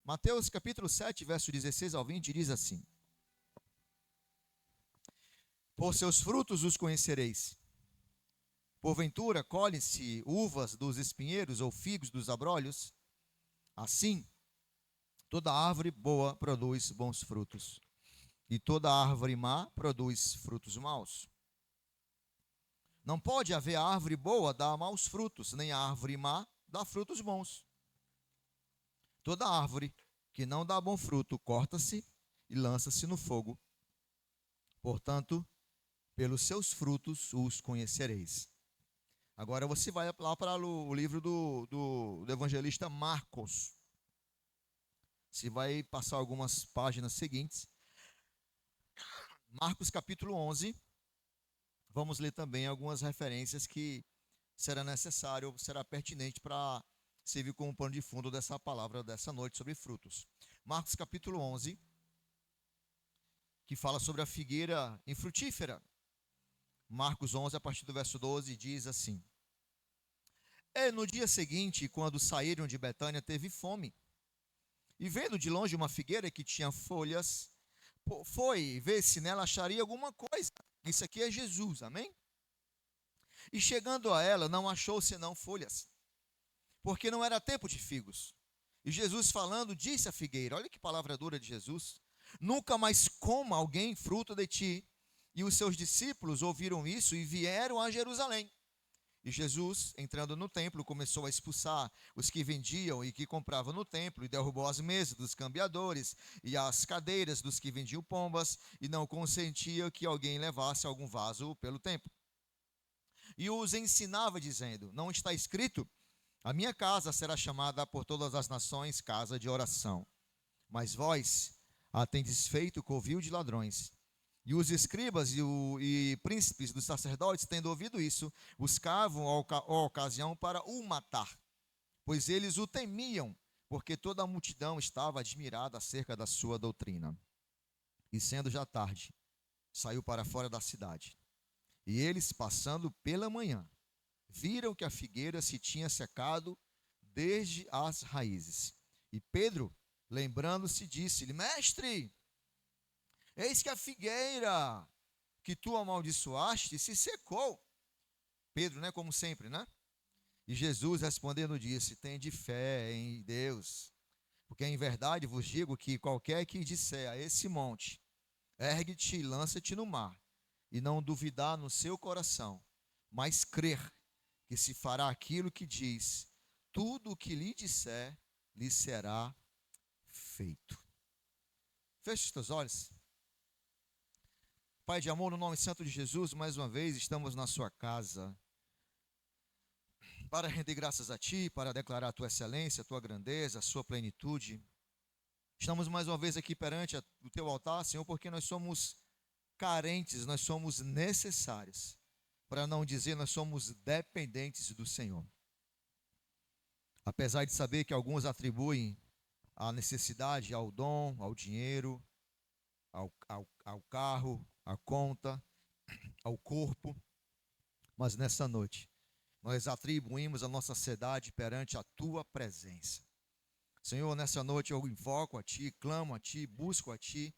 Mateus capítulo 7, verso 16 ao 20, diz assim: Por seus frutos os conhecereis. Porventura, colhem-se uvas dos espinheiros ou figos dos abrolhos? Assim, toda árvore boa produz bons frutos, e toda árvore má produz frutos maus. Não pode haver árvore boa dar maus frutos, nem árvore má dar frutos bons. Toda árvore que não dá bom fruto, corta-se e lança-se no fogo. Portanto, pelos seus frutos os conhecereis. Agora você vai lá para o livro do evangelista Marcos. Você vai passar algumas páginas seguintes. Marcos capítulo 11. Vamos ler também algumas referências que será necessário, será pertinente para servir como pano de fundo dessa palavra dessa noite sobre frutos. Marcos capítulo 11, que fala sobre a figueira infrutífera. Marcos 11, a partir do verso 12, diz assim: E no dia seguinte, quando saíram de Betânia, teve fome. E vendo de longe uma figueira que tinha folhas, foi ver se nela acharia alguma coisa. Isso aqui é Jesus, amém? E chegando a ela, não achou senão folhas, porque não era tempo de figos. E Jesus falando, disse à figueira, olha que palavra dura de Jesus: Nunca mais coma alguém fruto de ti. E os seus discípulos ouviram isso e vieram a Jerusalém. E Jesus, entrando no templo, começou a expulsar os que vendiam e que compravam no templo, e derrubou as mesas dos cambiadores e as cadeiras dos que vendiam pombas, e não consentia que alguém levasse algum vaso pelo templo. E os ensinava, dizendo: Não está escrito, a minha casa será chamada por todas as nações casa de oração. Mas vós a tendes feito covil de ladrões. E os escribas e príncipes dos sacerdotes, tendo ouvido isso, buscavam a ocasião para o matar, pois eles o temiam, porque toda a multidão estava admirada acerca da sua doutrina. E sendo já tarde, saiu para fora da cidade. E eles, passando pela manhã, viram que a figueira se tinha secado desde as raízes. E Pedro, lembrando-se, disse-lhe: Mestre, eis que a figueira que tu amaldiçoaste se secou. Pedro, né, como sempre, né? E Jesus respondendo disse: Tende fé em Deus, porque em verdade vos digo que qualquer que disser a esse monte, ergue-te e lança-te no mar, e não duvidar no seu coração, mas crer que se fará aquilo que diz, tudo o que lhe disser, lhe será feito. Feche os teus olhos. Pai de amor, no nome santo de Jesus, mais uma vez estamos na sua casa para render graças a Ti, para declarar a Tua excelência, a Tua grandeza, a Sua plenitude. Estamos mais uma vez aqui perante o Teu altar, Senhor, porque nós somos carentes, nós somos necessários, para não dizer nós somos dependentes do Senhor. Apesar de saber que alguns atribuem a necessidade ao dom, ao dinheiro, ao carro, à conta, ao corpo, mas nessa noite nós atribuímos a nossa ansiedade perante a Tua presença. Senhor, nessa noite eu invoco a Ti, clamo a Ti, busco a Ti.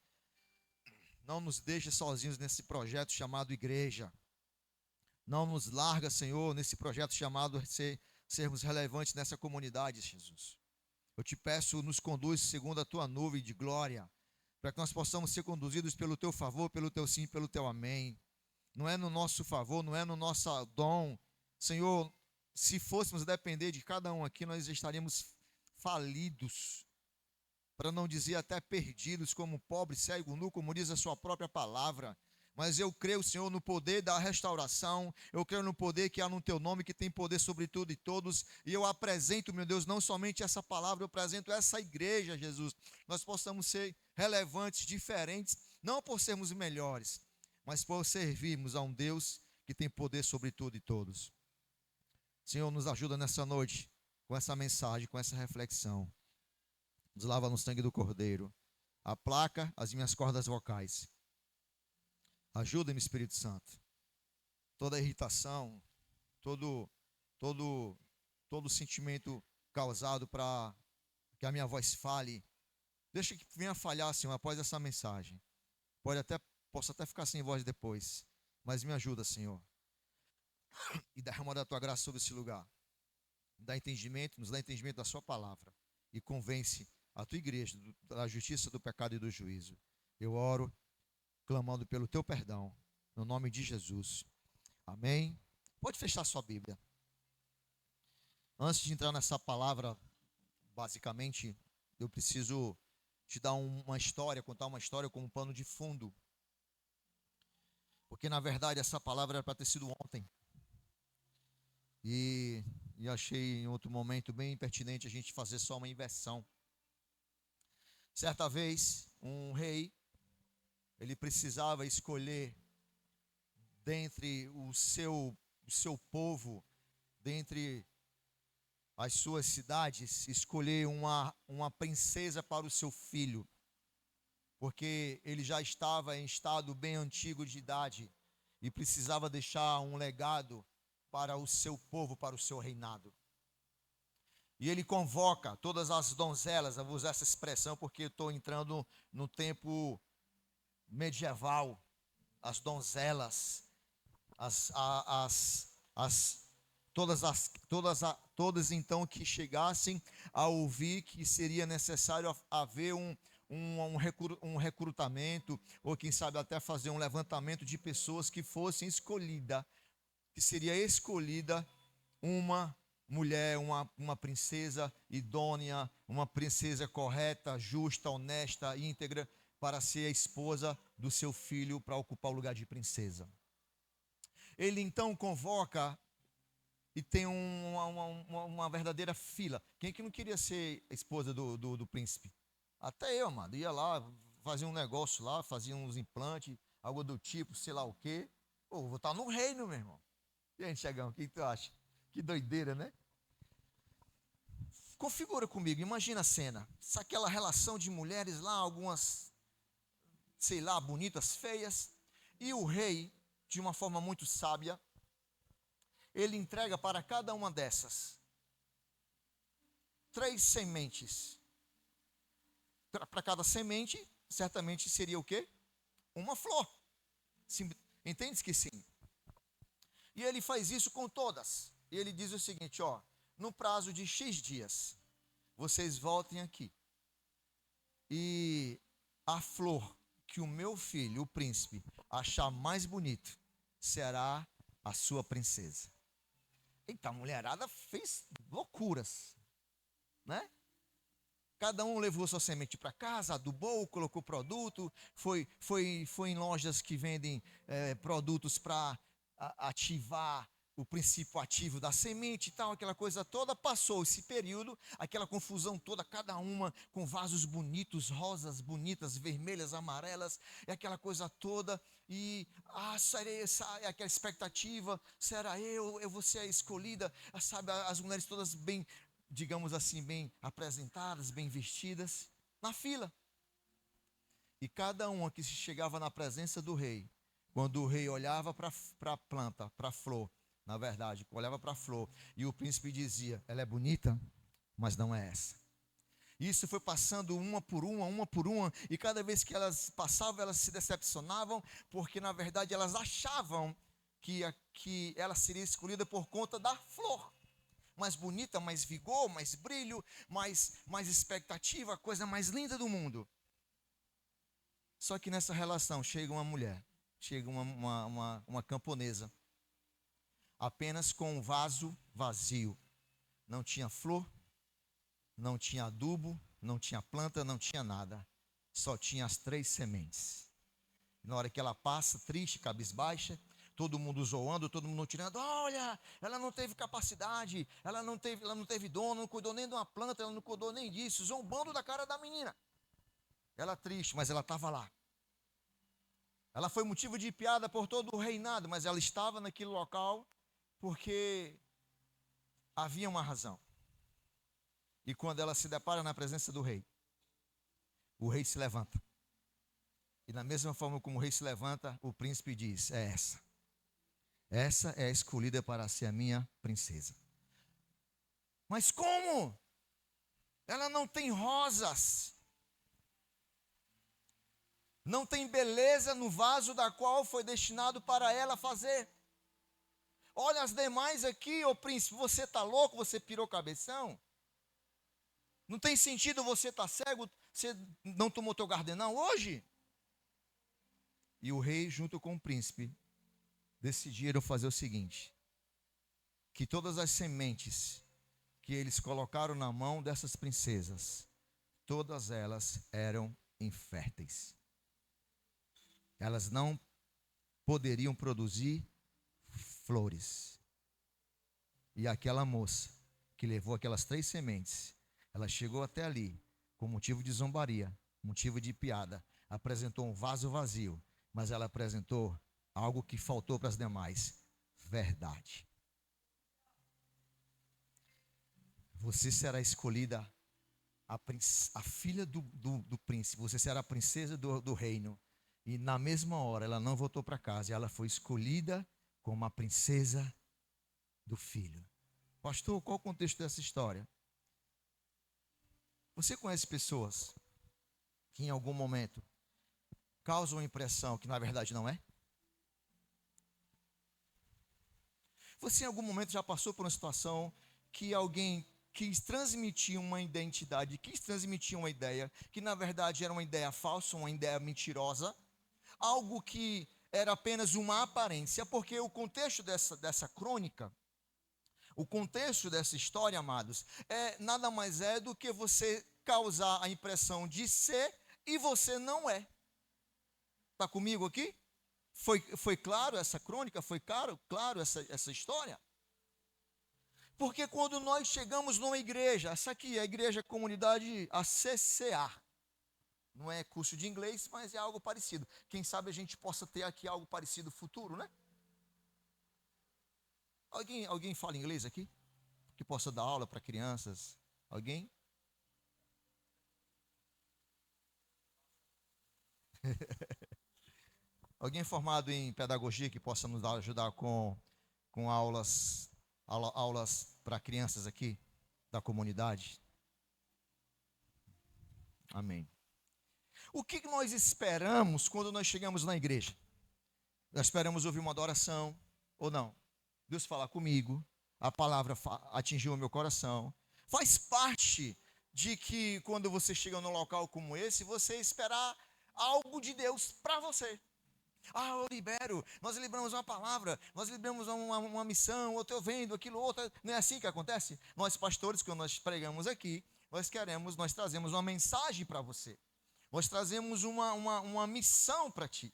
Não nos deixe sozinhos nesse projeto chamado igreja. Não nos larga, Senhor, nesse projeto chamado sermos relevantes nessa comunidade, Jesus. Eu te peço, nos conduz segundo a Tua nuvem de glória, para que nós possamos ser conduzidos pelo Teu favor, pelo Teu sim, pelo Teu amém. Não é no nosso favor, não é no nosso dom. Senhor, se fôssemos depender de cada um aqui, nós estaríamos falidos, para não dizer até perdidos, como pobre, cego, nu, como diz a sua própria palavra. Mas eu creio, Senhor, no poder da restauração, eu creio no poder que há no Teu nome, que tem poder sobre tudo e todos, e eu apresento, meu Deus, não somente essa palavra, eu apresento essa igreja, Jesus. Nós possamos ser relevantes, diferentes, não por sermos melhores, mas por servirmos a um Deus que tem poder sobre tudo e todos. Senhor, nos ajuda nessa noite, com essa mensagem, com essa reflexão. Nos lava no sangue do Cordeiro. Aplaca as minhas cordas vocais. Ajuda-me, Espírito Santo. Toda irritação, todo sentimento causado para que a minha voz fale, Deixa que venha falhar, Senhor, após essa mensagem. Posso até ficar sem voz depois, mas me ajuda, Senhor. E derrama da tua graça sobre esse lugar. Nos dá entendimento da sua palavra. E convence a tua igreja da justiça, do pecado e do juízo. Eu oro, clamando pelo teu perdão, no nome de Jesus. Amém. Pode fechar sua Bíblia. Antes de entrar nessa palavra, basicamente, eu preciso te dar contar uma história como pano de fundo. Porque, na verdade, essa palavra era para ter sido ontem. E achei em outro momento bem pertinente a gente fazer só uma inversão. Certa vez, um rei, ele precisava escolher dentre o seu povo, dentre as suas cidades, escolher uma princesa para o seu filho, porque ele já estava em estado bem antigo de idade e precisava deixar um legado para o seu povo, para o seu reinado. E ele convoca todas as donzelas, eu vou usar essa expressão porque eu estou entrando no tempo medieval, as donzelas, todas então que chegassem a ouvir que seria necessário haver um recrutamento, ou quem sabe até fazer um levantamento de pessoas que fossem escolhidas, que seria escolhida uma mulher, uma princesa idônea, uma princesa correta, justa, honesta, íntegra, para ser a esposa do seu filho, para ocupar o lugar de princesa. Ele então convoca e tem uma verdadeira fila. Quem é que não queria ser a esposa do príncipe? Até eu, amado, ia lá, fazia um negócio lá, fazia uns implantes, algo do tipo, sei lá o quê. Pô, vou estar no reino, meu irmão. E aí, Chegão, o que tu acha? Que doideira, né? Configura comigo, imagina a cena. Aquela relação de mulheres lá, algumas, sei lá, bonitas, feias. E o rei, de uma forma muito sábia, ele entrega para cada uma dessas 3 sementes. Para cada semente, certamente seria o quê? Uma flor. Entendes que sim? E ele faz isso com todas. E ele diz o seguinte, ó, no prazo de X dias, vocês voltem aqui. E a flor que o meu filho, o príncipe, achar mais bonito, será a sua princesa. Eita, a mulherada fez loucuras, né? Cada um levou sua semente para casa, adubou, colocou produto, foi em lojas que vendem produtos para ativar o princípio ativo da semente e tal, aquela coisa toda. Passou esse período, aquela confusão toda, cada uma com vasos bonitos, rosas bonitas, vermelhas, amarelas, e aquela coisa toda, e aquela expectativa, será eu vou ser a escolhida, sabe, as mulheres todas bem, digamos assim, bem apresentadas, bem vestidas, na fila. E cada uma que se chegava na presença do rei, quando o rei olhava para a planta, para a flor, na verdade, olhava para a flor, e o príncipe dizia, ela é bonita, mas não é essa. Isso foi passando uma por uma, e cada vez que elas passavam, elas se decepcionavam, porque na verdade elas achavam que ela seria escolhida por conta da flor. Mais bonita, mais vigor, mais brilho, mais expectativa, a coisa mais linda do mundo. Só que nessa relação chega uma mulher, chega uma camponesa, apenas com um vaso vazio. Não tinha flor, não tinha adubo, não tinha planta, não tinha nada. Só tinha as 3 sementes. Na hora que ela passa, triste, cabisbaixa, todo mundo zoando, todo mundo tirando, olha, ela não teve capacidade, ela não teve dono, não cuidou nem de uma planta, ela não cuidou nem disso, zombando da cara da menina. Ela triste, mas ela estava lá. Ela foi motivo de piada por todo o reinado, mas ela estava naquele local porque havia uma razão. E quando ela se depara na presença do rei, o rei se levanta. E da mesma forma como o rei se levanta, o príncipe diz, é essa. Essa é a escolhida para ser a minha princesa. Mas como? Ela não tem rosas. Não tem beleza no vaso da qual foi destinado para ela fazer. Olha as demais aqui, ô príncipe, você está louco, você pirou cabeção? Não tem sentido você estar cego, você não tomou teu gardenão hoje? E o rei, junto com o príncipe, decidiram fazer o seguinte: que todas as sementes que eles colocaram na mão dessas princesas, todas elas eram inférteis. Elas não poderiam produzir flores. E aquela moça que levou aquelas 3 sementes, ela chegou até ali com motivo de zombaria, motivo de piada, apresentou um vaso vazio, mas ela apresentou algo que faltou para as demais: verdade. Você será escolhida a filha do príncipe, você será a princesa do reino. E na mesma hora ela não voltou para casa, ela foi escolhida como a princesa do filho. Pastor, qual o contexto dessa história? Você conhece pessoas que em algum momento causam uma impressão que na verdade não é? Você em algum momento já passou por uma situação que alguém quis transmitir uma identidade, quis transmitir uma ideia, que na verdade era uma ideia falsa, uma ideia mentirosa, algo que era apenas uma aparência, porque o contexto dessa crônica, o contexto dessa história, amados, nada mais é do que você causar a impressão de ser e você não é. Está comigo aqui? Foi claro essa crônica? Foi claro essa história? Porque quando nós chegamos numa igreja, essa aqui é a igreja comunidade ACCA, não é curso de inglês, mas é algo parecido. Quem sabe a gente possa ter aqui algo parecido no futuro, né? Alguém fala inglês aqui? Que possa dar aula para crianças? Alguém? Alguém formado em pedagogia que possa nos ajudar com aulas para crianças aqui da comunidade? Amém. O que nós esperamos quando nós chegamos na igreja? Nós esperamos ouvir uma adoração ou não? Deus falar comigo, a palavra atingiu o meu coração. Faz parte de que quando você chega num local como esse, você esperar algo de Deus para você. Nós liberamos uma palavra, nós liberamos uma missão, eu estou vendo aquilo, outro. Não é assim que acontece? Nós pastores, quando nós pregamos aqui, nós trazemos uma mensagem para você. Nós trazemos uma missão para ti.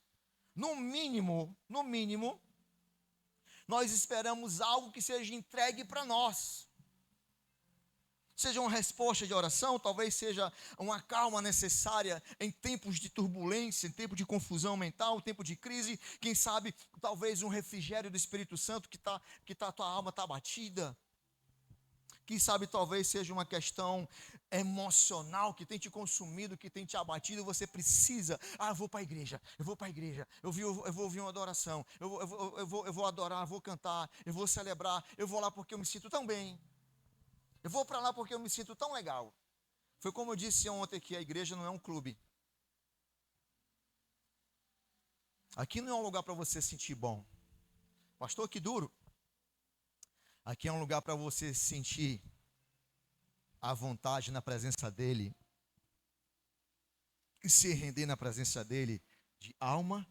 No mínimo, nós esperamos algo que seja entregue para nós. Seja uma resposta de oração, talvez seja uma calma necessária em tempos de turbulência, em tempo de confusão mental, tempo de crise. Quem sabe, talvez um refrigério do Espírito Santo tua alma está abatida. Quem sabe, talvez seja uma questão emocional que tem te consumido, que tem te abatido. Você precisa, eu vou para a igreja, eu vou vou ouvir uma adoração, eu vou adorar, eu vou cantar, eu vou celebrar, eu vou lá porque eu me sinto tão bem. Eu vou para lá porque eu me sinto tão legal. Foi como eu disse ontem, que a igreja não é um clube. Aqui não é um lugar para você se sentir bom. Pastor, que duro. Aqui é um lugar para você se sentir à vontade na presença dEle. E se render na presença dEle de alma,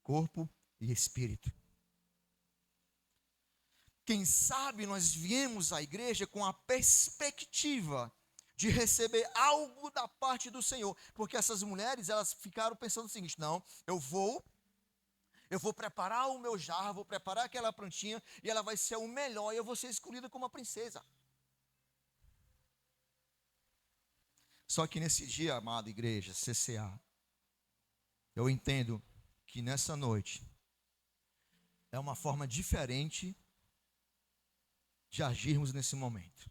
corpo e espírito. Quem sabe nós viemos à igreja com a perspectiva de receber algo da parte do Senhor. Porque essas mulheres, elas ficaram pensando o seguinte: não, eu vou preparar o meu jarro, vou preparar aquela plantinha, e ela vai ser o melhor, e eu vou ser escolhida como a princesa. Só que nesse dia, amada igreja, CCA, eu entendo que nessa noite é uma forma diferente de agirmos nesse momento.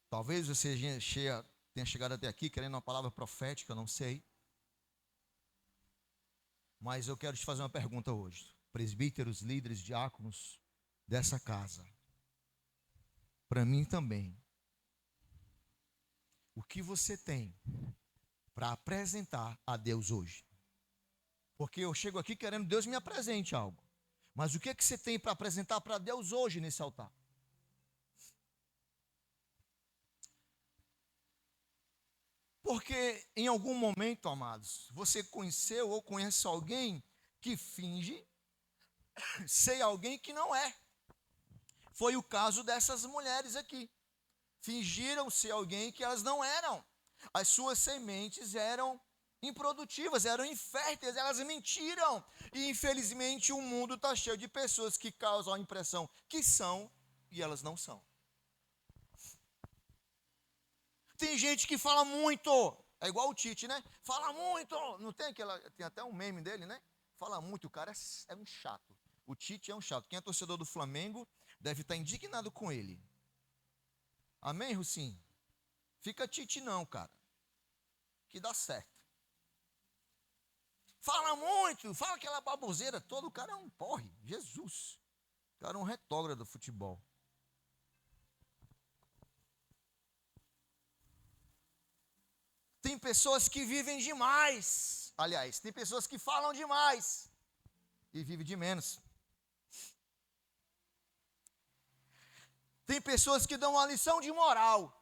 Talvez você tenha chegado até aqui querendo uma palavra profética, eu não sei. Mas eu quero te fazer uma pergunta hoje. Presbíteros, líderes, diáconos dessa casa. Para mim também. O que você tem para apresentar a Deus hoje. Porque eu chego aqui querendo Deus me apresente algo. Mas o que é que você tem para apresentar para Deus hoje nesse altar? Porque em algum momento, amados, você conheceu ou conhece alguém que finge ser alguém que não é. Foi o caso dessas mulheres aqui. Fingiram ser alguém que elas não eram. As suas sementes eram improdutivas, eram inférteis, elas mentiram. E infelizmente o mundo está cheio de pessoas que causam a impressão que são e elas não são. Tem gente que fala muito, é igual o Tite, né? Fala muito, não tem aquela, tem até um meme dele, né? Fala muito, o cara é um chato. O Tite é um chato. Quem é torcedor do Flamengo deve estar indignado com ele. Amém, Rucinho? Fica Tite não, cara, que dá certo. Fala muito, fala aquela baboseira toda, o cara é um porre, Jesus. O cara é um retrógrado do futebol. Tem pessoas que vivem demais. Aliás, tem pessoas que falam demais e vivem de menos. Tem pessoas que dão uma lição de moral,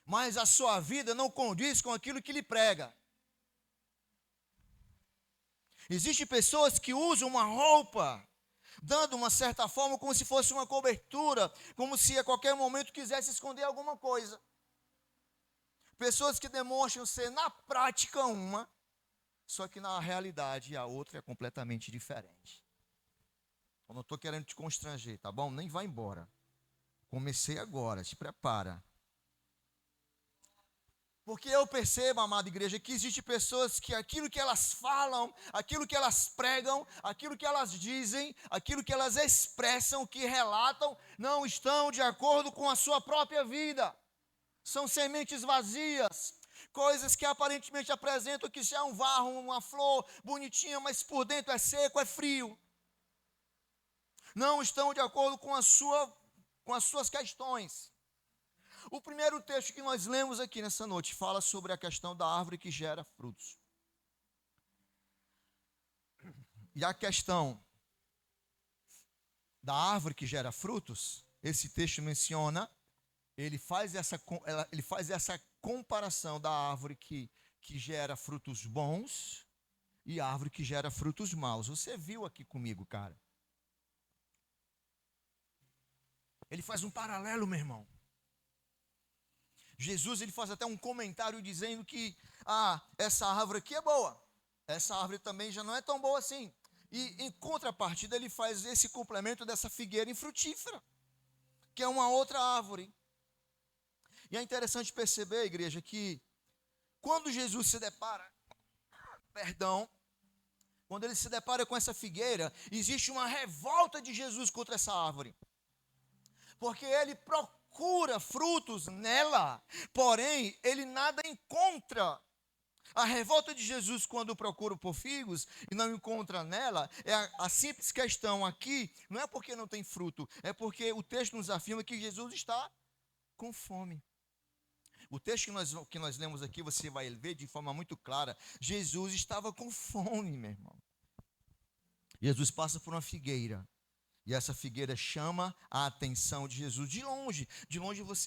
mas a sua vida não condiz com aquilo que lhe prega. Existem pessoas que usam uma roupa, dando uma certa forma como se fosse uma cobertura, como se a qualquer momento quisesse esconder alguma coisa. Pessoas que demonstram ser na prática uma, só que na realidade a outra é completamente diferente. Eu não estou querendo te constranger, tá bom? Nem vai embora. Comecei agora, se prepara. Porque eu percebo, amada igreja, que existem pessoas que aquilo que elas falam, aquilo que elas pregam, aquilo que elas dizem, aquilo que elas expressam, que relatam, não estão de acordo com a sua própria vida. São sementes vazias, coisas que aparentemente apresentam que se é um varro, uma flor bonitinha, mas por dentro é seco, é frio. Não estão de acordo com as suas questões. O primeiro texto que nós lemos aqui nessa noite fala sobre a questão da árvore que gera frutos. E a questão da árvore que gera frutos, esse texto menciona, ele faz essa comparação da árvore que gera frutos bons e a árvore que gera frutos maus. Você viu aqui comigo, cara? Ele faz um paralelo, meu irmão. Jesus, ele faz até um comentário dizendo que essa árvore aqui é boa, essa árvore também já não é tão boa assim. E em contrapartida ele faz esse complemento dessa figueira infrutífera, que é uma outra árvore. E é interessante perceber, igreja, que quando Jesus se depara, quando ele se depara com essa figueira, existe uma revolta de Jesus contra essa árvore. Porque ele procura frutos nela, porém, ele nada encontra. A revolta de Jesus quando procura por figos e não encontra nela, é a simples questão aqui, não é porque não tem fruto, é porque o texto nos afirma que Jesus está com fome. O texto que nós lemos aqui, você vai ver de forma muito clara, Jesus estava com fome, meu irmão. Jesus passa por uma figueira. E essa figueira chama a atenção de Jesus. De longe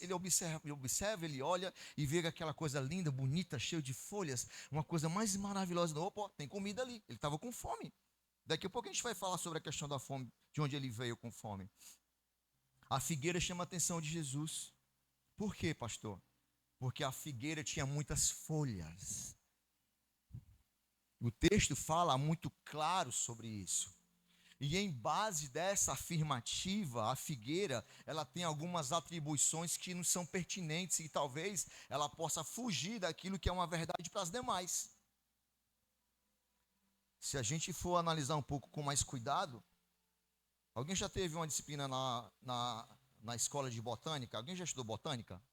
ele observa, ele olha e vê aquela coisa linda, bonita, cheia de folhas. Uma coisa mais maravilhosa. Opa, tem comida ali. Ele estava com fome. Daqui a pouco a gente vai falar sobre a questão da fome, de onde ele veio com fome. A figueira chama a atenção de Jesus. Por quê, pastor? Porque a figueira tinha muitas folhas. O texto fala muito claro sobre isso. E em base dessa afirmativa, a figueira, ela tem algumas atribuições que não são pertinentes e talvez ela possa fugir daquilo que é uma verdade para as demais. Se a gente for analisar um pouco com mais cuidado, alguém já teve uma disciplina na escola de botânica? Alguém já estudou botânica?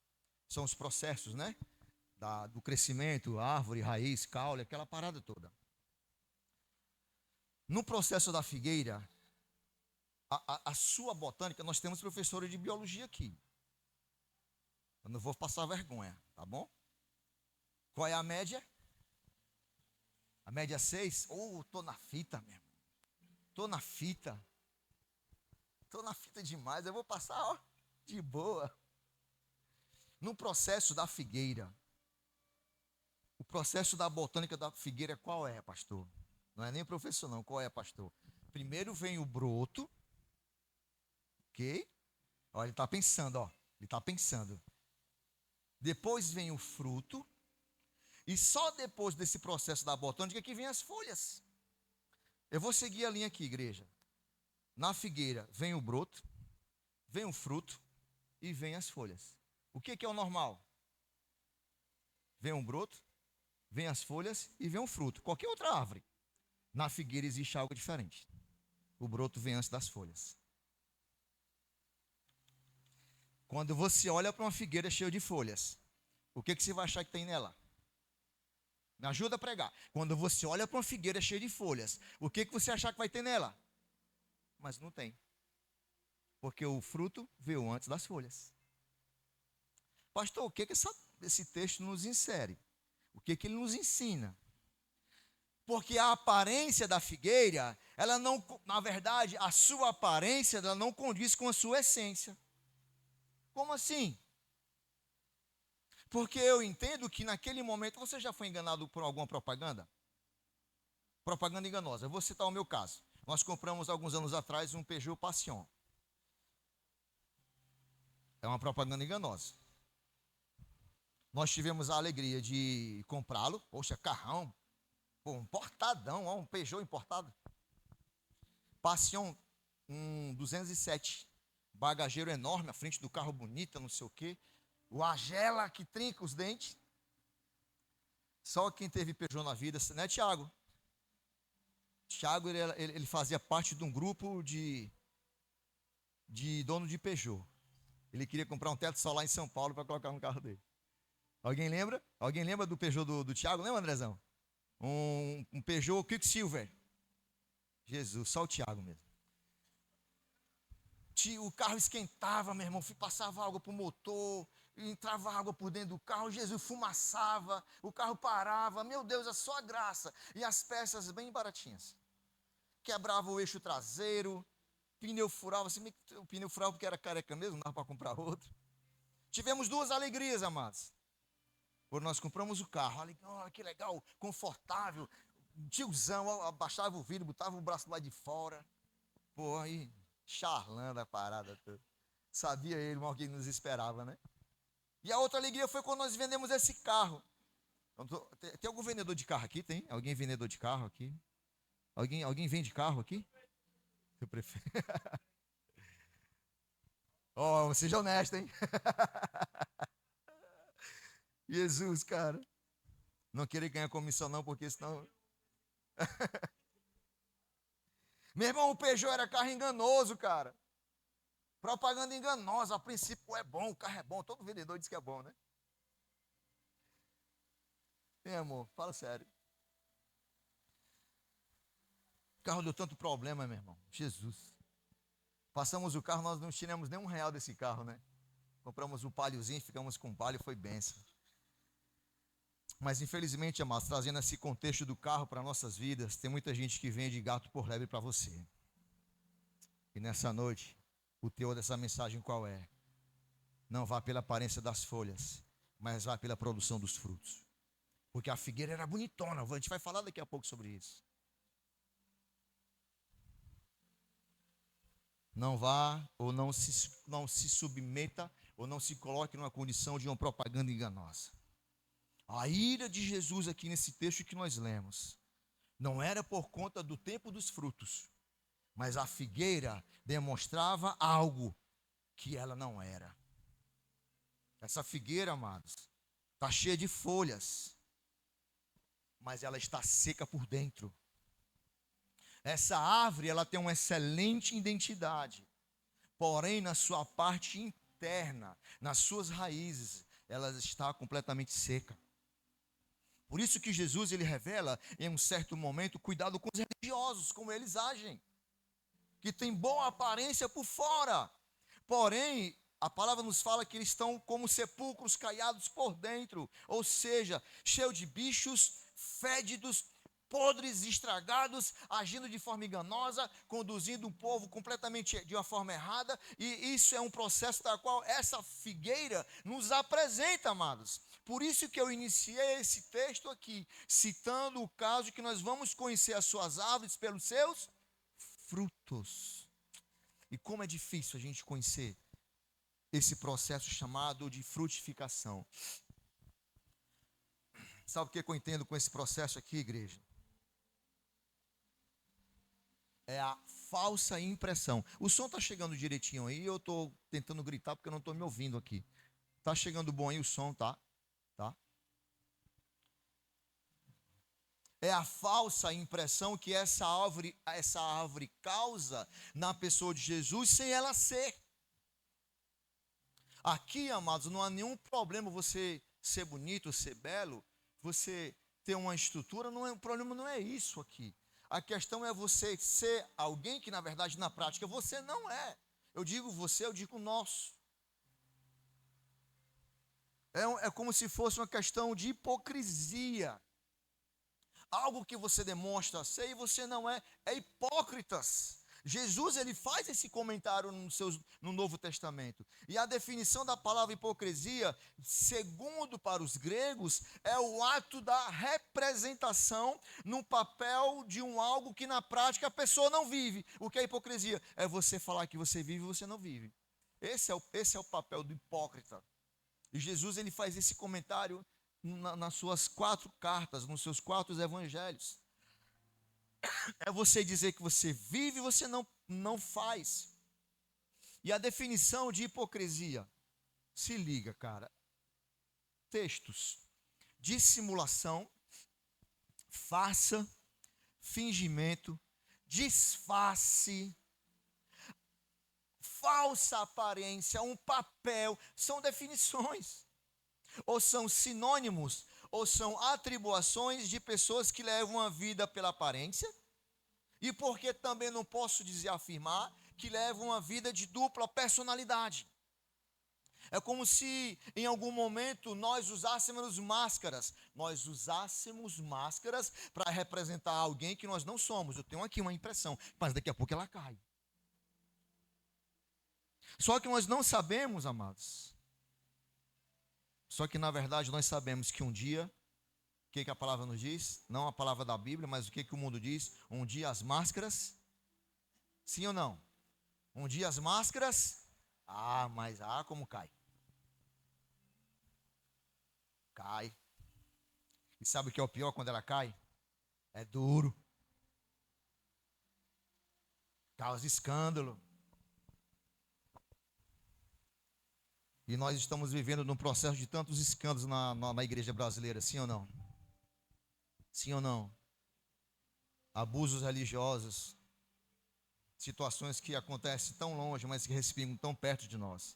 São os processos, né? Do crescimento, árvore, raiz, caule, aquela parada toda. No processo da figueira, a sua botânica, nós temos professores de biologia aqui. Eu não vou passar vergonha, tá bom? Qual é a média? A média 6? Tô na fita mesmo. Tô na fita. Tô na fita demais. Eu vou passar, ó, de boa. No processo da figueira. O processo da botânica da figueira qual é, pastor? Não é nem professor não. Qual é, pastor? Primeiro vem o broto. Ok? Ó, ele está pensando, ó. Ele está pensando. Depois vem o fruto. E só depois desse processo da botânica que vem as folhas. Eu vou seguir a linha aqui, igreja. Na figueira vem o broto, vem o fruto e vem as folhas. O que é o normal? Vem um broto, vem as folhas e vem um fruto. Qualquer outra árvore. Na figueira existe algo diferente. O broto vem antes das folhas. Quando você olha para uma figueira cheia de folhas, o que você vai achar que tem nela? Me ajuda a pregar. Quando você olha para uma figueira cheia de folhas, o que você achar que vai ter nela? Mas não tem. Porque o fruto veio antes das folhas. Pastor, o que esse texto nos insere? O que ele nos ensina? Porque a aparência da figueira, ela não, na verdade, a sua aparência, ela não condiz com a sua essência. Como assim? Porque eu entendo que naquele momento você já foi enganado por alguma propaganda? Propaganda enganosa. Eu vou citar o meu caso. Nós compramos alguns anos atrás um Peugeot Passion. É uma propaganda enganosa. Nós tivemos a alegria de comprá-lo. Poxa, carrão. Pô, um portadão, ó, um Peugeot importado. Passion, um 207. Bagageiro enorme, à frente do carro bonita, não sei o quê. O Agela que trinca os dentes. Só quem teve Peugeot na vida, né, Tiago? Tiago, ele fazia parte de um grupo de dono de Peugeot. Ele queria comprar um teto solar em São Paulo para colocar no carro dele. Alguém lembra? Alguém lembra do Peugeot do Tiago? Lembra, Andrezão? Um Peugeot Quicksilver. Jesus, só o Tiago mesmo. O carro esquentava, meu irmão, passava água para o motor, entrava água por dentro do carro, Jesus fumaçava, o carro parava, meu Deus, é só a graça. E as peças bem baratinhas. Quebrava o eixo traseiro, pneu furava, assim, o pneu furava porque era careca mesmo, não dava para comprar outro. Tivemos duas alegrias, amados. Quando nós compramos o carro, olha que legal, confortável, tiozão, abaixava o vidro, botava o braço lá de fora. Pô, aí, charlando a parada toda. Sabia ele, mal que nos esperava, né? E a outra alegria foi quando nós vendemos esse carro. Tem algum vendedor de carro aqui? Tem? Alguém vendedor de carro aqui? Alguém vende carro aqui? Eu prefiro. Oh, seja honesto, hein? Jesus, cara. Não querer ganhar comissão não, porque senão... Meu irmão, o Peugeot era carro enganoso, cara. Propaganda enganosa. A princípio é bom, o carro é bom. Todo vendedor diz que é bom, né? Meu amor, fala sério. O carro deu tanto problema, meu irmão. Jesus. Passamos o carro, nós não tiramos nem R$1 desse carro, né? Compramos o paliozinho, ficamos com o palio, foi bênção. Mas infelizmente, amados, trazendo esse contexto do carro para nossas vidas, tem muita gente que vende gato por lebre para você. E nessa noite, o teor dessa mensagem qual é? Não vá pela aparência das folhas, mas vá pela produção dos frutos. Porque a figueira era bonitona, a gente vai falar daqui a pouco sobre isso. Não vá ou não se submeta ou não se coloque numa condição de uma propaganda enganosa. A ira de Jesus aqui nesse texto que nós lemos não era por conta do tempo dos frutos, mas a figueira demonstrava algo que ela não era. Essa figueira, amados, está cheia de folhas, mas ela está seca por dentro. Essa árvore, ela tem uma excelente identidade, porém na sua parte interna, nas suas raízes, ela está completamente seca. Por isso que Jesus, ele revela em um certo momento, cuidado com os religiosos, como eles agem, que tem boa aparência por fora, porém A palavra nos fala que eles estão como sepulcros caiados por dentro, ou seja, cheio de bichos, fédidos, podres, estragados, agindo de forma enganosa, conduzindo um povo completamente de uma forma errada, e isso é um processo da qual essa figueira nos apresenta, amados. Por isso que eu iniciei esse texto aqui, citando o caso que nós vamos conhecer as suas árvores pelos seus frutos. E como é difícil a gente conhecer esse processo chamado de frutificação. Sabe o que eu entendo com esse processo aqui, igreja? É a falsa impressão. O som está chegando direitinho aí, eu estou tentando gritar porque eu não estou me ouvindo aqui. Está chegando bom aí o som, tá? Tá? É a falsa impressão que essa árvore causa na pessoa de Jesus sem ela ser. Aqui, amados, não há nenhum problema você ser bonito, ser belo, você ter uma estrutura, o problema não é isso aqui. A questão é você ser alguém que, na verdade, na prática, você não é. Eu digo você, eu digo nós. É como se fosse uma questão de hipocrisia. Algo que você demonstra ser e você não é. É hipócritas. Jesus, ele faz esse comentário no Novo Testamento. E a definição da palavra hipocrisia, segundo para os gregos, é o ato da representação no papel de algo que na prática a pessoa não vive. O que é hipocrisia? É você falar que você vive e você não vive. Esse é o papel do hipócrita. E Jesus, ele faz esse comentário nas suas 4 cartas, nos seus 4 evangelhos. É você dizer que você vive e você não faz. E a definição de hipocrisia, se liga, cara. Textos: dissimulação, farsa, fingimento, disfarce, falsa aparência, um papel, são definições. Ou são sinônimos, ou são atribuições de pessoas que levam uma vida pela aparência, e porque também não posso dizer, afirmar, que levam uma vida de dupla personalidade. É como se em algum momento nós usássemos máscaras para representar alguém que nós não somos. Eu tenho aqui uma impressão, mas daqui a pouco ela cai. Só que nós não sabemos, amados. Só que na verdade nós sabemos que um dia, o que a palavra nos diz? Não a palavra da Bíblia, mas o que o mundo diz? Um dia as máscaras, sim ou não? Um dia as máscaras, mas como cai. Cai. E sabe o que é o pior quando ela cai? É duro. Causa escândalo. E nós estamos vivendo num processo de tantos escândalos na igreja brasileira, sim ou não? Sim ou não? Abusos religiosos, situações que acontecem tão longe, mas que respingam tão perto de nós.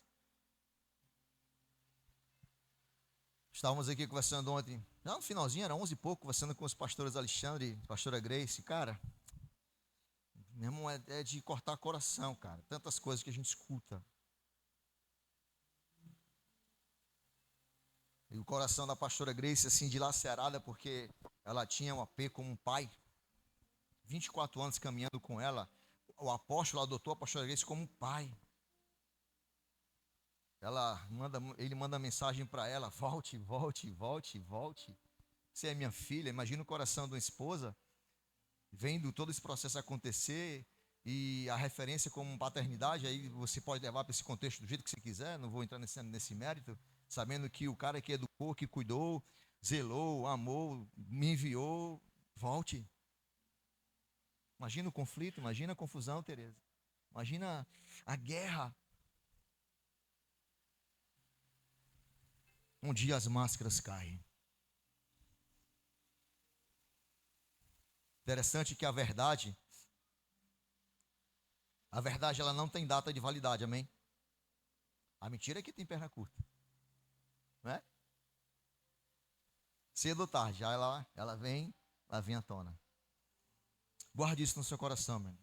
Estávamos aqui conversando ontem, já no finalzinho, era 11 e pouco, conversando com os pastores Alexandre e pastora Grace. Cara, meu irmão, é de cortar coração, cara. Tantas coisas que a gente escuta. E o coração da pastora Grace, assim, dilacerada, porque ela tinha um AP como um pai. 24 anos caminhando com ela. O apóstolo adotou a pastora Grace como um pai. Ele manda mensagem para ela: volte, volte, volte, volte. Você é minha filha. Imagina o coração de uma esposa vendo todo esse processo acontecer e a referência como paternidade. Aí você pode levar para esse contexto do jeito que você quiser. Não vou entrar nesse mérito. Sabendo que o cara que educou, que cuidou, zelou, amou, me enviou, volte. Imagina o conflito, imagina a confusão, Tereza. Imagina a guerra. Um dia as máscaras caem. Interessante que a verdade ela não tem data de validade, amém? A mentira é que tem perna curta. Não é? Cedo ou tarde, já ela vem à tona. Guarde isso no seu coração, meu.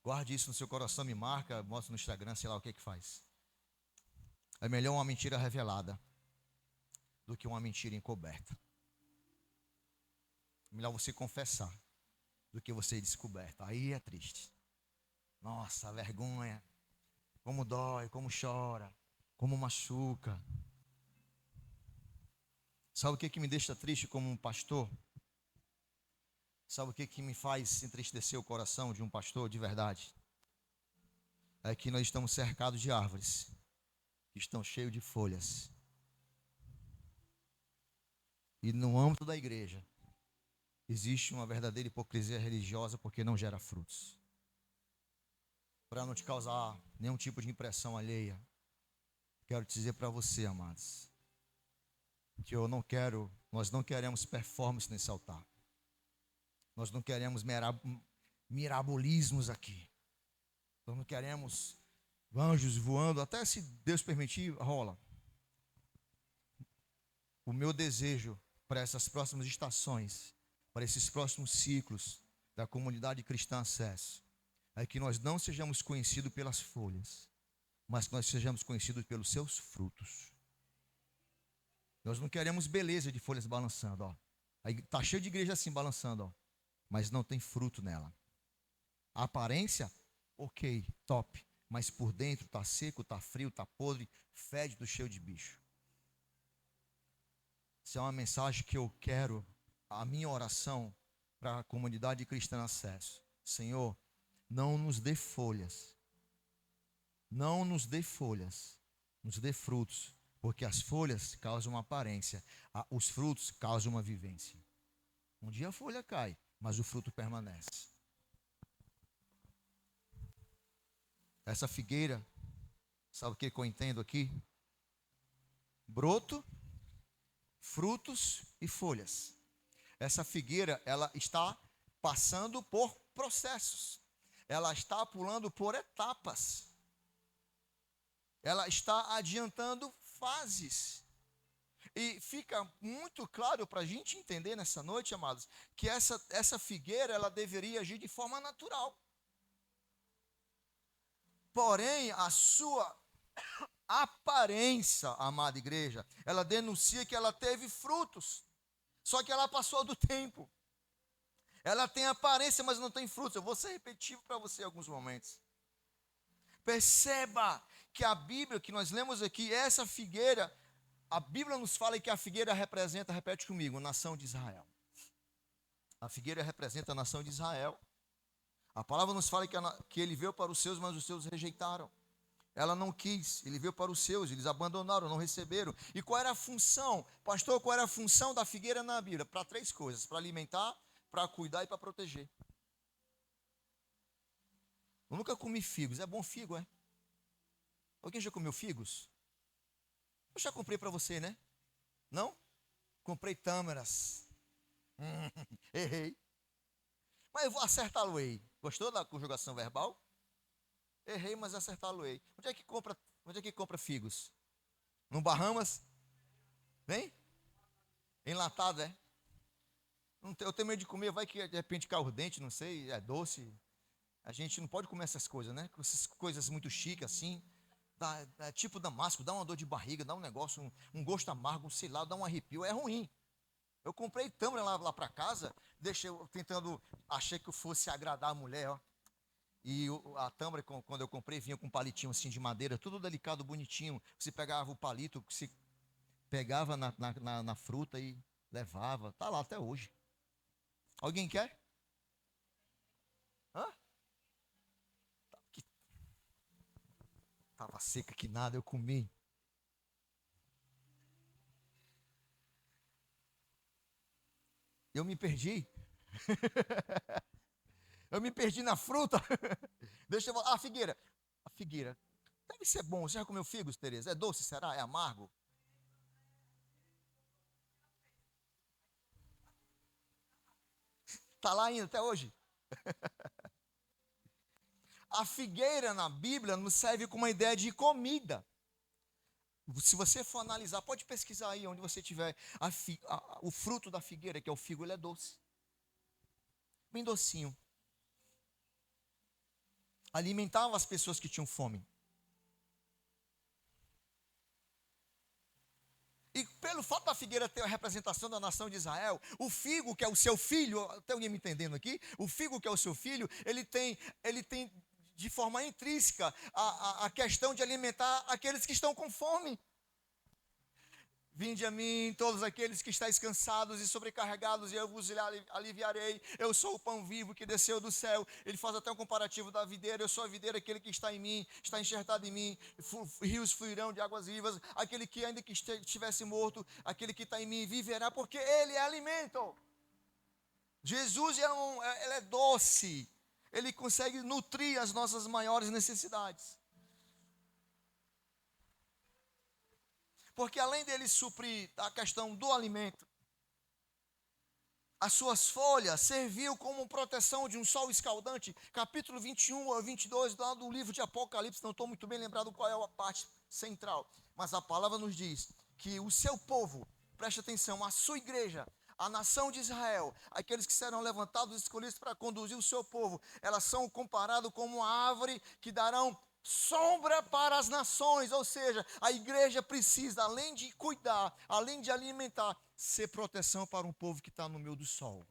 Guarde isso no seu coração, me marca, mostra no Instagram, sei lá o que faz. É melhor uma mentira revelada do que uma mentira encoberta. É melhor você confessar do que você ir descoberto. Aí é triste. Nossa, a vergonha. Como dói, como chora, como machuca. Sabe o que me deixa triste como um pastor? Sabe o que me faz entristecer o coração de um pastor de verdade? É que nós estamos cercados de árvores que estão cheias de folhas. E no âmbito da igreja existe uma verdadeira hipocrisia religiosa porque não gera frutos. Para não te causar nenhum tipo de impressão alheia, quero te dizer para você, amados, que nós não queremos performance nesse altar. Nós não queremos mirabolismos aqui. Nós não queremos anjos voando, até se Deus permitir, rola. O meu desejo para essas próximas estações, para esses próximos ciclos da comunidade cristã Acesso, é que nós não sejamos conhecidos pelas folhas, mas que nós sejamos conhecidos pelos seus frutos. Nós não queremos beleza de folhas balançando, ó. Aí tá cheio de igreja assim balançando, ó, mas não tem fruto nela. A aparência, ok, top, mas por dentro tá seco, tá frio, tá podre, fede do cheio de bicho. Essa é uma mensagem que eu quero, a minha oração para a comunidade cristã Acesso. Senhor, não nos dê folhas, não nos dê folhas, nos dê frutos, porque as folhas causam uma aparência, os frutos causam uma vivência. Um dia a folha cai, mas o fruto permanece. Essa figueira, sabe o que eu entendo aqui? Broto, frutos e folhas. Essa figueira, ela está passando por processos. Ela está pulando por etapas. Ela está adiantando fases. E fica muito claro para a gente entender nessa noite, amados, que essa figueira, ela deveria agir de forma natural. Porém, a sua aparência, amada igreja, ela denuncia que ela teve frutos. Só que ela passou do tempo. Ela tem aparência, mas não tem frutos. Eu vou ser repetitivo para você em alguns momentos. Perceba que a Bíblia que nós lemos aqui, essa figueira, a Bíblia nos fala que a figueira representa, repete comigo, a nação de Israel. A figueira representa a nação de Israel. A palavra nos fala que ele veio para os seus, mas os seus rejeitaram. Ela não quis, ele veio para os seus, eles abandonaram, não receberam. E qual era a função? Pastor, qual era a função da figueira na Bíblia? Para 3 coisas: para alimentar, para cuidar e para proteger. Eu nunca comi figos. É bom figo, é? Alguém já comeu figos? Eu já comprei para você, né? Não? Comprei tâmaras. Errei. Mas eu vou acertá-lo-ei. Gostou da conjugação verbal? Errei, mas acertá-lo-ei. Onde é que compra figos? No Bahamas? Vem? Enlatado, é? Eu tenho medo de comer, vai que de repente cai o dente, não sei, é doce. A gente não pode comer essas coisas, né? Essas coisas muito chiques assim. Tipo damasco, dá uma dor de barriga, dá um negócio, um gosto amargo, sei lá, dá um arrepio, é ruim. Eu comprei tâmara lá para casa, achei que eu fosse agradar a mulher, ó. E a tâmara, quando eu comprei, vinha com um palitinho assim de madeira, tudo delicado, bonitinho. Você pegava o palito, você pegava na fruta e levava. Está lá até hoje. Alguém quer? Hã? Estava seca que nada, eu comi. Eu me perdi. Eu me perdi na fruta. Deixa eu falar. A figueira. A figueira. Deve ser bom. Você já comeu figos, Tereza? É doce, será? É amargo? Está lá ainda até hoje. A figueira na Bíblia nos serve como uma ideia de comida. Se você for analisar, pode pesquisar aí onde você tiver. O fruto da figueira, que é o figo, ele é doce. Bem docinho. Alimentava as pessoas que tinham fome. E pelo fato da figueira ter a representação da nação de Israel, o figo, que é o seu filho, tem alguém me entendendo aqui? O figo, que é o seu filho, ele tem de forma intrínseca a questão de alimentar aqueles que estão com fome. Vinde a mim, todos aqueles que estáis cansados e sobrecarregados, e eu vos aliviarei. Eu sou o pão vivo que desceu do céu. Ele faz até um comparativo da videira. Eu sou a videira, aquele que está em mim, está enxertado em mim. Rios fluirão de águas vivas. Aquele que ainda que estivesse morto, aquele que está em mim viverá, porque ele é alimento. Jesus ele é doce. Ele consegue nutrir as nossas maiores necessidades. Porque além dele suprir a questão do alimento, as suas folhas serviu como proteção de um sol escaldante. Capítulo 21 ou 22 lá do livro de Apocalipse, não estou muito bem lembrado qual é a parte central. Mas a palavra nos diz que o seu povo, preste atenção, a sua igreja, a nação de Israel, aqueles que serão levantados e escolhidos para conduzir o seu povo, elas são comparadas como uma árvore que darão sombra para as nações. Ou seja, a igreja precisa, além de cuidar, além de alimentar, ser proteção para um povo que está no meio do sol.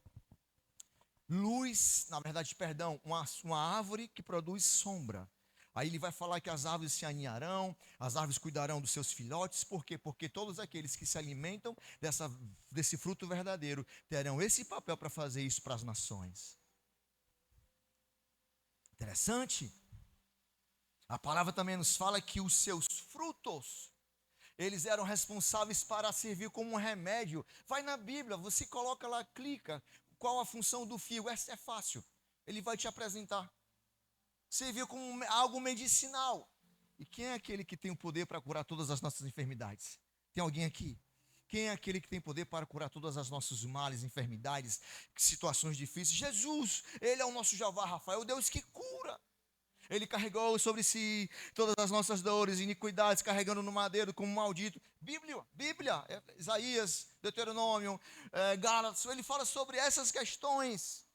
Luz, na verdade, perdão, uma árvore que produz sombra. Aí ele vai falar que as árvores se aninharão, as árvores cuidarão dos seus filhotes. Por quê? Porque todos aqueles que se alimentam desse fruto verdadeiro terão esse papel para fazer isso para as nações. Interessante. A palavra também nos fala que os seus frutos, eles eram responsáveis para servir como um remédio. Vai na Bíblia, você coloca lá, clica, qual a função do figo. Essa é fácil, ele vai te apresentar. Serviu como algo medicinal. E quem é aquele que tem o poder para curar todas as nossas enfermidades? Tem alguém aqui? Quem é aquele que tem poder para curar todas as nossos males, enfermidades, situações difíceis? Jesus, ele é o nosso Jeová Rafael, o Deus que cura. Ele carregou sobre si todas as nossas dores e iniquidades, carregando no madeiro como maldito. Bíblia, Isaías, Deuteronômio, Gálatas, ele fala sobre essas questões.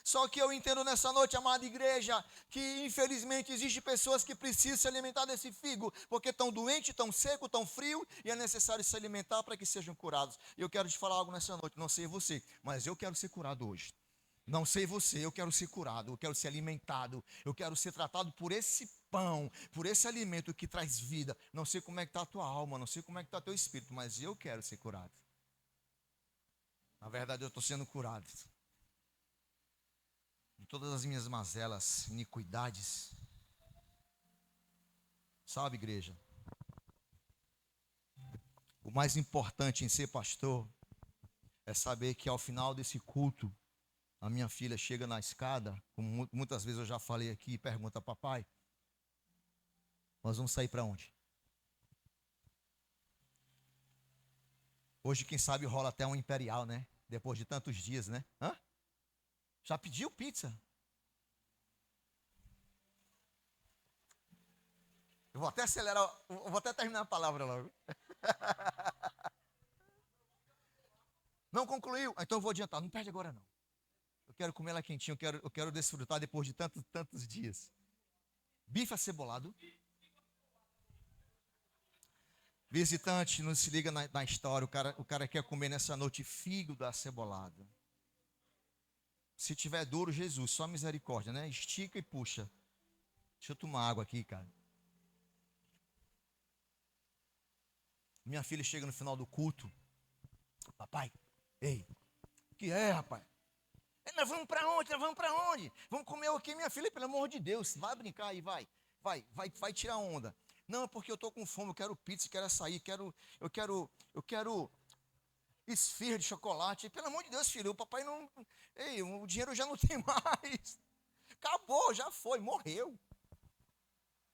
Só que eu entendo nessa noite, amada igreja, que infelizmente existem pessoas que precisam se alimentar desse figo, porque estão doentes, estão secos, estão frios, e é necessário se alimentar para que sejam curados. E eu quero te falar algo nessa noite, não sei você, mas eu quero ser curado hoje. Não sei você, eu quero ser curado, eu quero ser alimentado, eu quero ser tratado por esse pão, por esse alimento que traz vida. Não sei como é que está a tua alma, não sei como é que está o teu espírito, mas eu quero ser curado. Na verdade, eu estou sendo curado de todas as minhas mazelas, iniquidades. Sabe, igreja? O mais importante em ser pastor é saber que ao final desse culto, a minha filha chega na escada, como muitas vezes eu já falei aqui, e pergunta: papai, nós vamos sair para onde? Hoje, quem sabe, rola até um imperial, né? Depois de tantos dias, né? Hã? Já pediu pizza? Eu vou até acelerar, eu vou até terminar a palavra logo. Não concluiu? Então eu vou adiantar, não perde agora não. Eu quero comer ela quentinha, eu quero desfrutar depois de tantos dias. Bife acebolado. Visitante, não se liga na história. O cara quer comer nessa noite fígado acebolado. Se tiver duro, Jesus, só misericórdia, né? Estica e puxa. Deixa eu tomar água aqui, cara. Minha filha chega no final do culto. Papai, ei, o que é, rapaz? Nós vamos para onde? Nós vamos para onde? Vamos comer o quê, minha filha? Pelo amor de Deus, vai brincar aí, vai tirar onda. Não, é porque eu estou com fome, eu quero pizza, quero açaí, eu quero esfirra de chocolate. Pelo amor de Deus, filho, o papai não... Ei, o dinheiro já não tem mais. Acabou, já foi, morreu.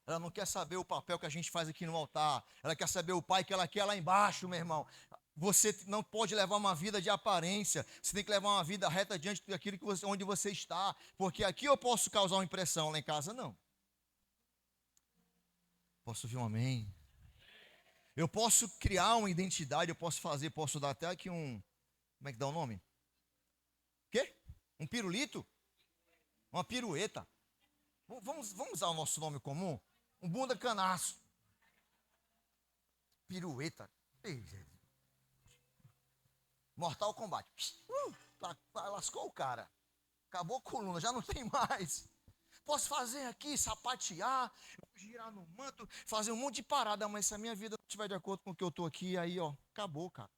Ela não quer saber o papel que a gente faz aqui no altar. Ela quer saber o pai que ela quer lá embaixo, meu irmão. Você não pode levar uma vida de aparência. Você tem que levar uma vida reta diante daquilo onde você está. Porque aqui eu posso causar uma impressão, lá em casa não. Posso ouvir um amém? Eu posso criar uma identidade, posso dar até aqui um... Como é que dá o nome? Quê? Um pirulito? Uma pirueta. Vamos usar o nosso nome comum? Um bunda canaço. Pirueta. Ei, Mortal Kombat. Lascou o cara. Acabou a coluna, já não tem mais. Posso fazer aqui, sapatear, girar no manto, fazer um monte de parada, mas se a minha vida não estiver de acordo com o que eu estou aqui, aí, ó, acabou, cara.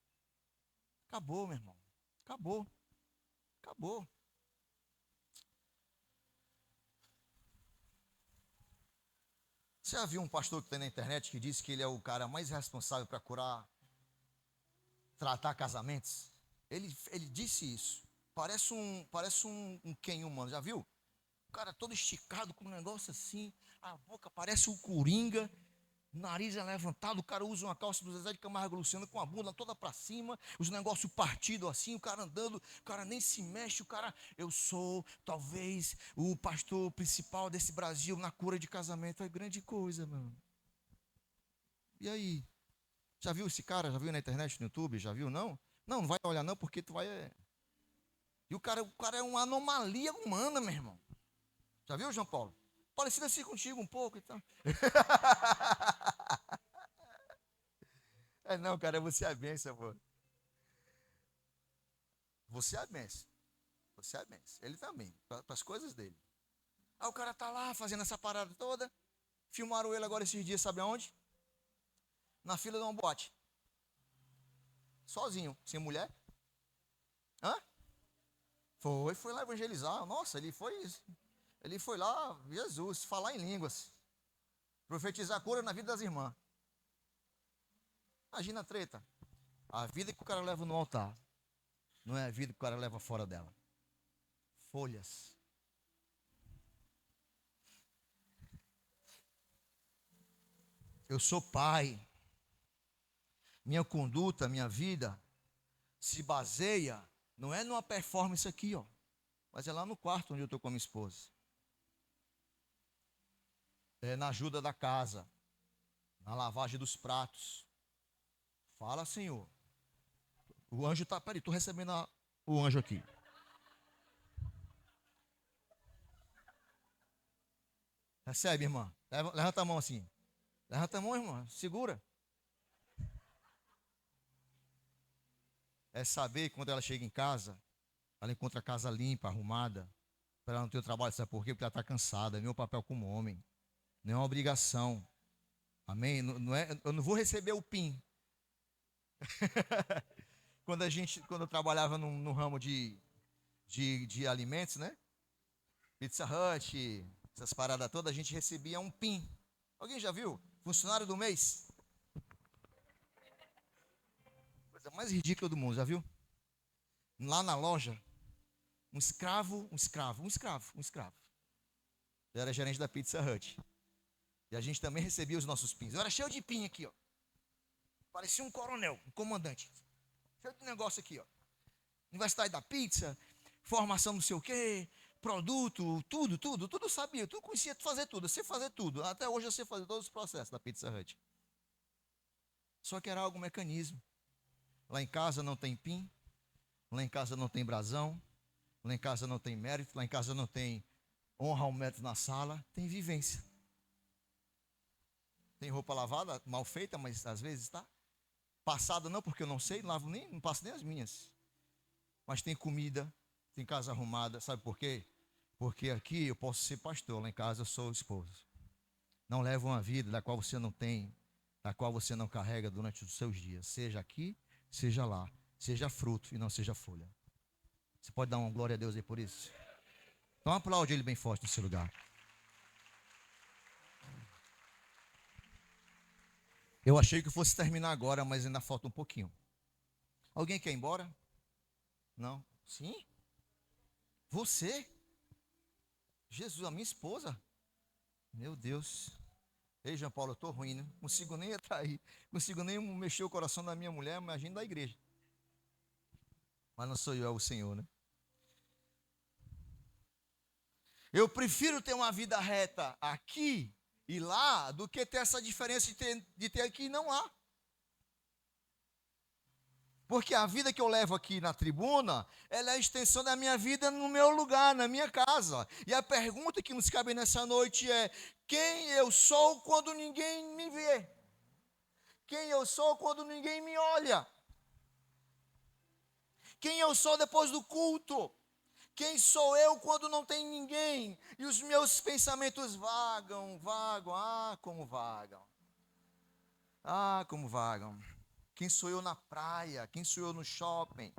Acabou, meu irmão. Acabou. Acabou. Você já viu um pastor que tem na internet que disse que ele é o cara mais responsável para curar, tratar casamentos? Ele disse isso. Parece um Ken humano, já viu? O cara todo esticado com um negócio assim, a boca parece um coringa, o nariz é levantado, o cara usa uma calça do Zezé de Camargo e Luciano com a bunda toda para cima, os negócios partidos assim, o cara andando, o cara nem se mexe, o cara, eu sou talvez o pastor principal desse Brasil na cura de casamento, é grande coisa, mano. E aí? Já viu esse cara? Já viu na internet, no YouTube? Já viu, não? Não, não vai olhar não, porque tu vai... E o cara é uma anomalia humana, meu irmão. Já viu, João Paulo? Parecido assim contigo um pouco e tal. É não, cara, você é a bênção, pô. Você é a bênção. Você é a bênção. Ele também, para as coisas dele. Aí o cara tá lá fazendo essa parada toda. Filmaram ele agora esses dias, sabe aonde? Na fila de uma boate. Sozinho, sem mulher. Hã? Foi lá evangelizar. Nossa, ele foi lá, Jesus, falar em línguas. Profetizar cura na vida das irmãs. Imagina a treta. A vida que o cara leva no altar não é a vida que o cara leva fora dela. Folhas. Eu sou pai. Minha conduta, minha vida se baseia, não é numa performance aqui, ó, mas é lá no quarto onde eu estou com a minha esposa. É na ajuda da casa, na lavagem dos pratos. Fala, Senhor. O anjo está, peraí, estou recebendo o anjo aqui. Recebe, irmã. Levanta a mão assim. Levanta a mão, irmã. Segura. É saber que quando ela chega em casa, ela encontra a casa limpa, arrumada, para ela não ter o trabalho. Sabe por quê? Porque ela está cansada. É meu papel como homem. Não é uma obrigação. Amém? Não é, eu não vou receber o PIN. quando eu trabalhava no ramo de alimentos, né? Pizza Hut, essas paradas todas, a gente recebia um PIN. Alguém já viu? Funcionário do mês. Coisa mais ridícula do mundo, já viu? Lá na loja, um escravo. Eu era gerente da Pizza Hut. E a gente também recebia os nossos pins. Eu era cheio de pin aqui, ó. Parecia um coronel, um comandante. Cheio de negócio aqui, ó. Universidade da pizza, formação não sei o quê, produto, tudo sabia. Tudo conhecia fazer tudo. Eu sei fazer tudo. Até hoje eu sei fazer todos os processos da Pizza Hut. Só que era algo mecanismo. Lá em casa não tem PIN. Lá em casa não tem brasão. Lá em casa não tem mérito. Lá em casa não tem honra ao mérito na sala. Tem vivência. Tem roupa lavada, mal feita, mas às vezes está. Passada não, porque eu não sei, não passo nem as minhas. Mas tem comida, tem casa arrumada. Sabe por quê? Porque aqui eu posso ser pastor, lá em casa eu sou esposo. Não leva uma vida da qual você não tem, da qual você não carrega durante os seus dias. Seja aqui, seja lá. Seja fruto e não seja folha. Você pode dar uma glória a Deus aí por isso? Então aplaude ele bem forte nesse lugar. Eu achei que fosse terminar agora, mas ainda falta um pouquinho. Alguém quer ir embora? Não? Sim? Você? Jesus, a minha esposa? Meu Deus. Ei, João Paulo, eu estou ruim, né? Não consigo nem atrair. Não consigo nem mexer o coração da minha mulher, imagina da igreja. Mas não sou eu, é o Senhor, né? Eu prefiro ter uma vida reta aqui e lá do que ter essa diferença de ter aqui e não lá. Porque a vida que eu levo aqui na tribuna, ela é a extensão da minha vida no meu lugar, na minha casa. E a pergunta que nos cabe nessa noite é: quem eu sou quando ninguém me vê? quem eu sou quando ninguém me olha. Quem eu sou depois do culto. Quem sou eu quando não tem ninguém? E os meus pensamentos vagam. Como vagam. Como vagam. Quem sou eu na praia? Quem sou eu no shopping?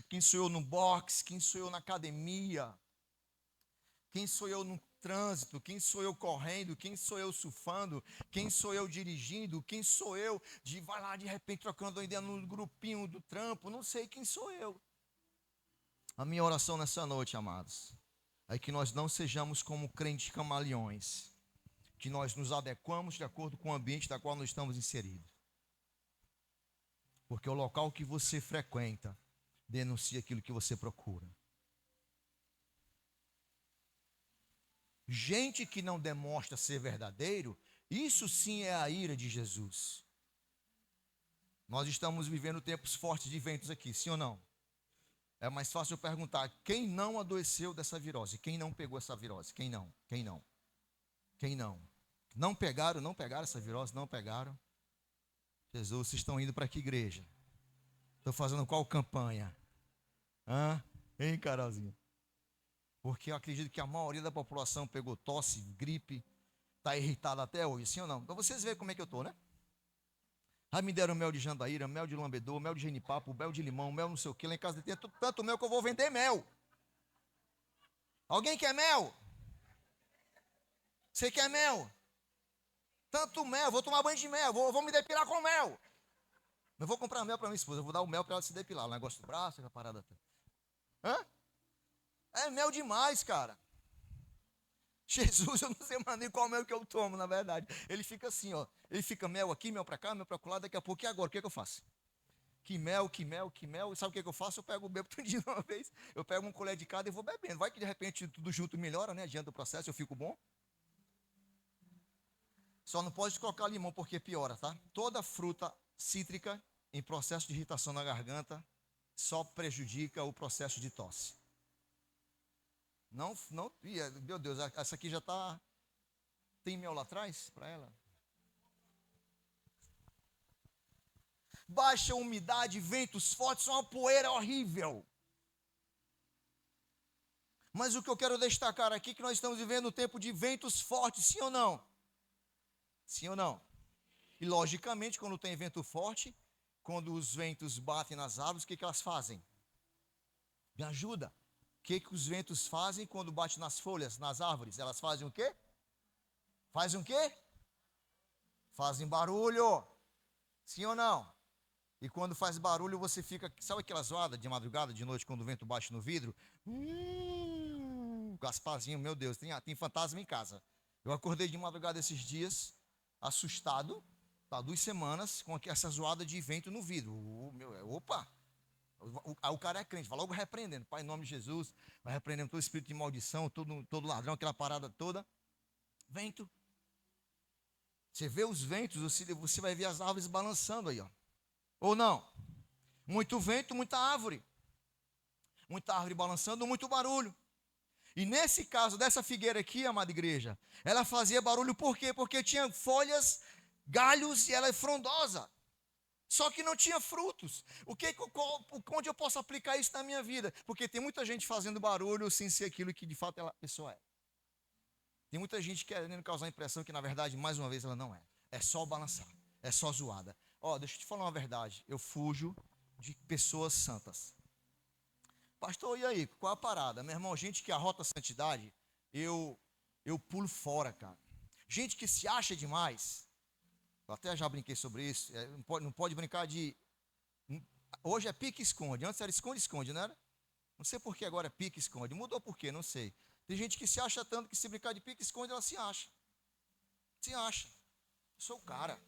Quem sou eu no boxe? Quem sou eu na academia? Quem sou eu no trânsito? Quem sou eu correndo? Quem sou eu surfando? Quem sou eu dirigindo? Quem sou eu vai lá de repente trocando uma ideia no grupinho do trampo? Não sei quem sou eu. A minha oração nessa noite, amados, é que nós não sejamos como crentes camaleões, que nós nos adequamos de acordo com o ambiente da qual nós estamos inseridos. Porque o local que você frequenta denuncia aquilo que você procura. Gente que não demonstra ser verdadeiro, isso sim é a ira de Jesus. Nós estamos vivendo tempos fortes de ventos aqui, sim ou não? É mais fácil eu perguntar, quem não adoeceu dessa virose? Quem não pegou essa virose? Quem não? Quem não? Quem não? Não pegaram essa virose? Não pegaram? Jesus, vocês estão indo para que igreja? Estão fazendo qual campanha? Hein, Carolzinha? Porque eu acredito que a maioria da população pegou tosse, gripe, está irritada até hoje, sim ou não? Então vocês veem como é que eu estou, né? Aí me deram mel de jandaíra, mel de lambedor, mel de genipapo, mel de limão, mel não sei o que. Lá em casa tem tanto mel que eu vou vender mel. Alguém quer mel? Você quer mel? Tanto mel, vou tomar banho de mel, vou me depilar com mel. Eu vou comprar mel para minha esposa, eu vou dar o mel para ela se depilar. O negócio do braço, aquela parada. É mel demais, cara. Jesus, eu não sei mais nem qual mel que eu tomo, na verdade. Ele fica assim, ó. Ele fica mel aqui, mel pra cá, mel pra lá. Daqui a pouco, e agora? O que é que eu faço? Que mel. E sabe o que é que eu faço? Eu pego o bebo tudo de uma vez. Eu pego uma colher de cada e vou bebendo. Vai que de repente tudo junto melhora, né? Adianta o processo, eu fico bom. Só não pode colocar limão porque piora, tá? Toda fruta cítrica em processo de irritação na garganta só prejudica o processo de tosse. Não, meu Deus, essa aqui já está. Tem mel lá atrás para ela? Baixa umidade, ventos fortes, uma poeira horrível. Mas o que eu quero destacar aqui é que nós estamos vivendo um tempo de ventos fortes, sim ou não? Sim ou não? E logicamente, quando tem vento forte, quando os ventos batem nas árvores, o que elas fazem? Me ajuda. O que os ventos fazem quando bate nas folhas, nas árvores? Elas fazem o quê? Fazem o quê? Fazem barulho. Sim ou não? E quando faz barulho, você fica... Sabe aquela zoada de madrugada, de noite, quando o vento bate no vidro? Gasparzinho, meu Deus, tem fantasma em casa. Eu acordei de madrugada esses dias, assustado, há 2 semanas, com essa zoada de vento no vidro. Opa! O cara é crente, vai logo repreendendo. Pai, em nome de Jesus, vai repreendendo todo espírito de maldição, todo ladrão, aquela parada toda. Vento. Você vê os ventos, você vai ver as árvores balançando aí, ó. Ou não? Muito vento, muita árvore. Muita árvore balançando, muito barulho. E nesse caso dessa figueira aqui, amada igreja, ela fazia barulho por quê? Porque tinha folhas, galhos e ela é frondosa. Só que não tinha frutos. Onde eu posso aplicar isso na minha vida? Porque tem muita gente fazendo barulho sem ser aquilo que de fato a pessoa é. Tem muita gente querendo causar a impressão que na verdade, mais uma vez, ela não é. É só balançar, é só zoada. Deixa eu te falar uma verdade. Eu fujo de pessoas santas. Pastor, e aí? Qual a parada? Meu irmão, gente que arrota a santidade, eu pulo fora, cara. Gente que se acha demais. Eu até já brinquei sobre isso. Não pode brincar de... Hoje é pique e esconde. Antes era esconde, não era? Não sei por que agora é pique e esconde. Mudou por quê? Não sei. Tem gente que se acha tanto que se brincar de pique e esconde, ela se acha. Se acha. Eu sou o cara.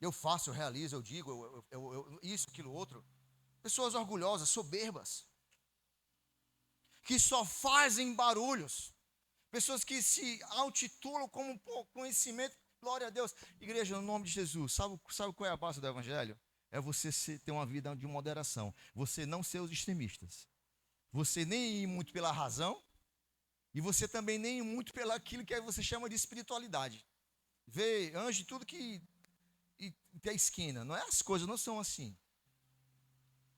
Eu faço, eu realizo, eu digo, isso, aquilo, outro. Pessoas orgulhosas, soberbas. Que só fazem barulhos. Pessoas que se altitulam como um conhecimento. Glória a Deus. Igreja, no nome de Jesus, sabe qual é a base do evangelho? É você ter uma vida de moderação. Você não ser os extremistas. Você nem ir muito pela razão. E você também nem ir muito pelo aquilo que você chama de espiritualidade. Ver anjo, tudo que e ter a esquina. Não é, as coisas não são assim.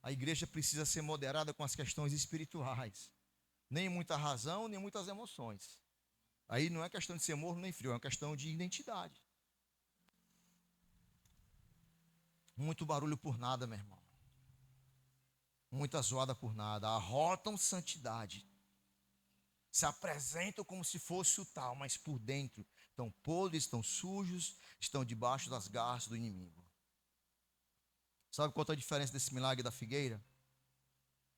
A igreja precisa ser moderada com as questões espirituais. Nem muita razão, nem muitas emoções. Aí não é questão de ser morno nem frio, é uma questão de identidade. Muito barulho por nada, meu irmão. Muita zoada por nada. Arrotam santidade. Se apresentam como se fosse o tal, mas por dentro estão podres, estão sujos, estão debaixo das garras do inimigo. Sabe qual é a diferença desse milagre da figueira?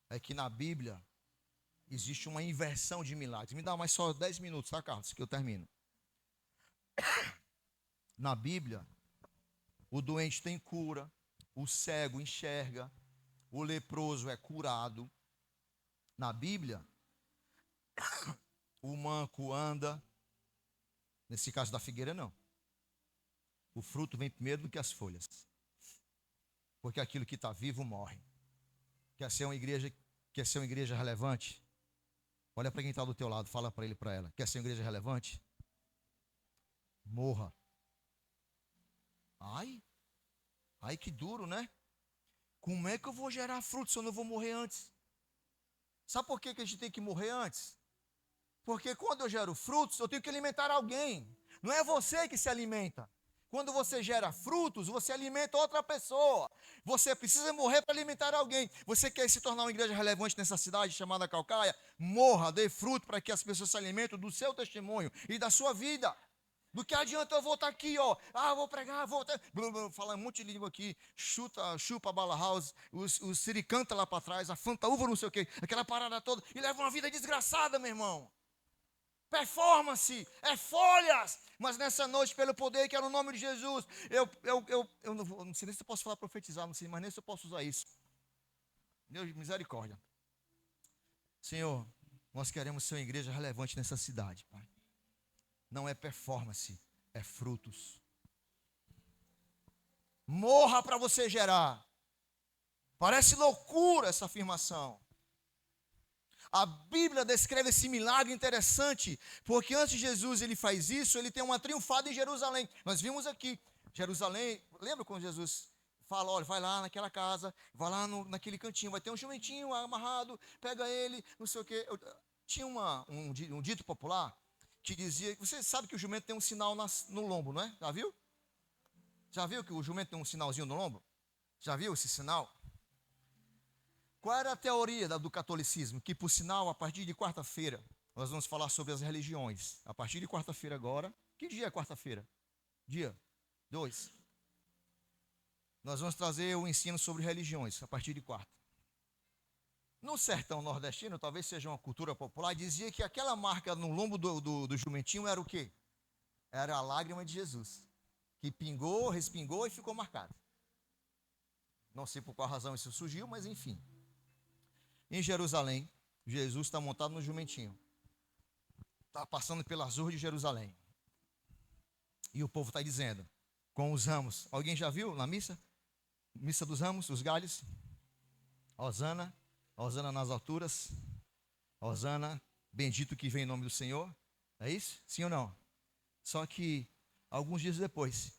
É que na Bíblia existe uma inversão de milagres. Me dá mais só 10 minutos, tá, Carlos? Que eu termino. Na Bíblia, o doente tem cura, o cego enxerga, o leproso é curado. Na Bíblia, o manco anda. Nesse caso da figueira, não. O fruto vem primeiro do que as folhas. Porque aquilo que está vivo morre. Quer ser uma igreja relevante? Olha para quem está do teu lado, fala para ele e para ela. Quer ser uma igreja relevante? Morra. Ai, que duro, né? Como é que eu vou gerar fruto se eu não vou morrer antes? Sabe por que a gente tem que morrer antes? Porque quando eu gero frutos, eu tenho que alimentar alguém. Não é você que se alimenta. Quando você gera frutos, você alimenta outra pessoa. Você precisa morrer para alimentar alguém. Você quer se tornar uma igreja relevante nessa cidade chamada Calcaia? Morra, dê fruto para que as pessoas se alimentem do seu testemunho e da sua vida. Do que adianta eu voltar aqui, ó. Vou pregar, vou. Falar um monte de língua aqui. Chupa a bala house. O Siri canta lá para trás. A Fanta uva, não sei o quê. Aquela parada toda. E leva uma vida desgraçada, meu irmão. Performance, é folhas. Mas nessa noite, pelo poder que é no nome de Jesus, eu não sei nem se eu posso falar profetizar, não sei, mas nem se eu posso usar isso. Deus, misericórdia. Senhor, nós queremos ser uma igreja relevante nessa cidade, Pai. Não é performance, é frutos. Morra para você gerar. Parece loucura essa afirmação. A Bíblia descreve esse milagre interessante, porque antes de Jesus ele faz isso, ele tem uma triunfada em Jerusalém. Nós vimos aqui, Jerusalém, lembra quando Jesus fala, olha, vai lá naquela casa, vai lá naquele cantinho, vai ter um jumentinho amarrado, pega ele, não sei o quê. Tinha um dito popular que dizia, você sabe que o jumento tem um sinal no lombo, não é? Já viu? Já viu que o jumento tem um sinalzinho no lombo? Já viu esse sinal? Qual era a teoria do catolicismo? Que, por sinal, a partir de quarta-feira, nós vamos falar sobre as religiões. A partir de quarta-feira agora. Que dia é quarta-feira? Dia 2. Nós vamos trazer o ensino sobre religiões, a partir de quarta. No sertão nordestino, talvez seja uma cultura popular, dizia que aquela marca no lombo do jumentinho era o quê? Era a lágrima de Jesus. Que pingou, respingou e ficou marcado. Não sei por qual razão isso surgiu, mas enfim. Em Jerusalém, Jesus está montado no jumentinho. Está passando pelas ruas de Jerusalém. E o povo está dizendo, com os ramos. Alguém já viu na missa? Missa dos ramos, os galhos. Hosana, Hosana nas alturas. Hosana, bendito que vem em nome do Senhor. É isso? Sim ou não? Só que, alguns dias depois,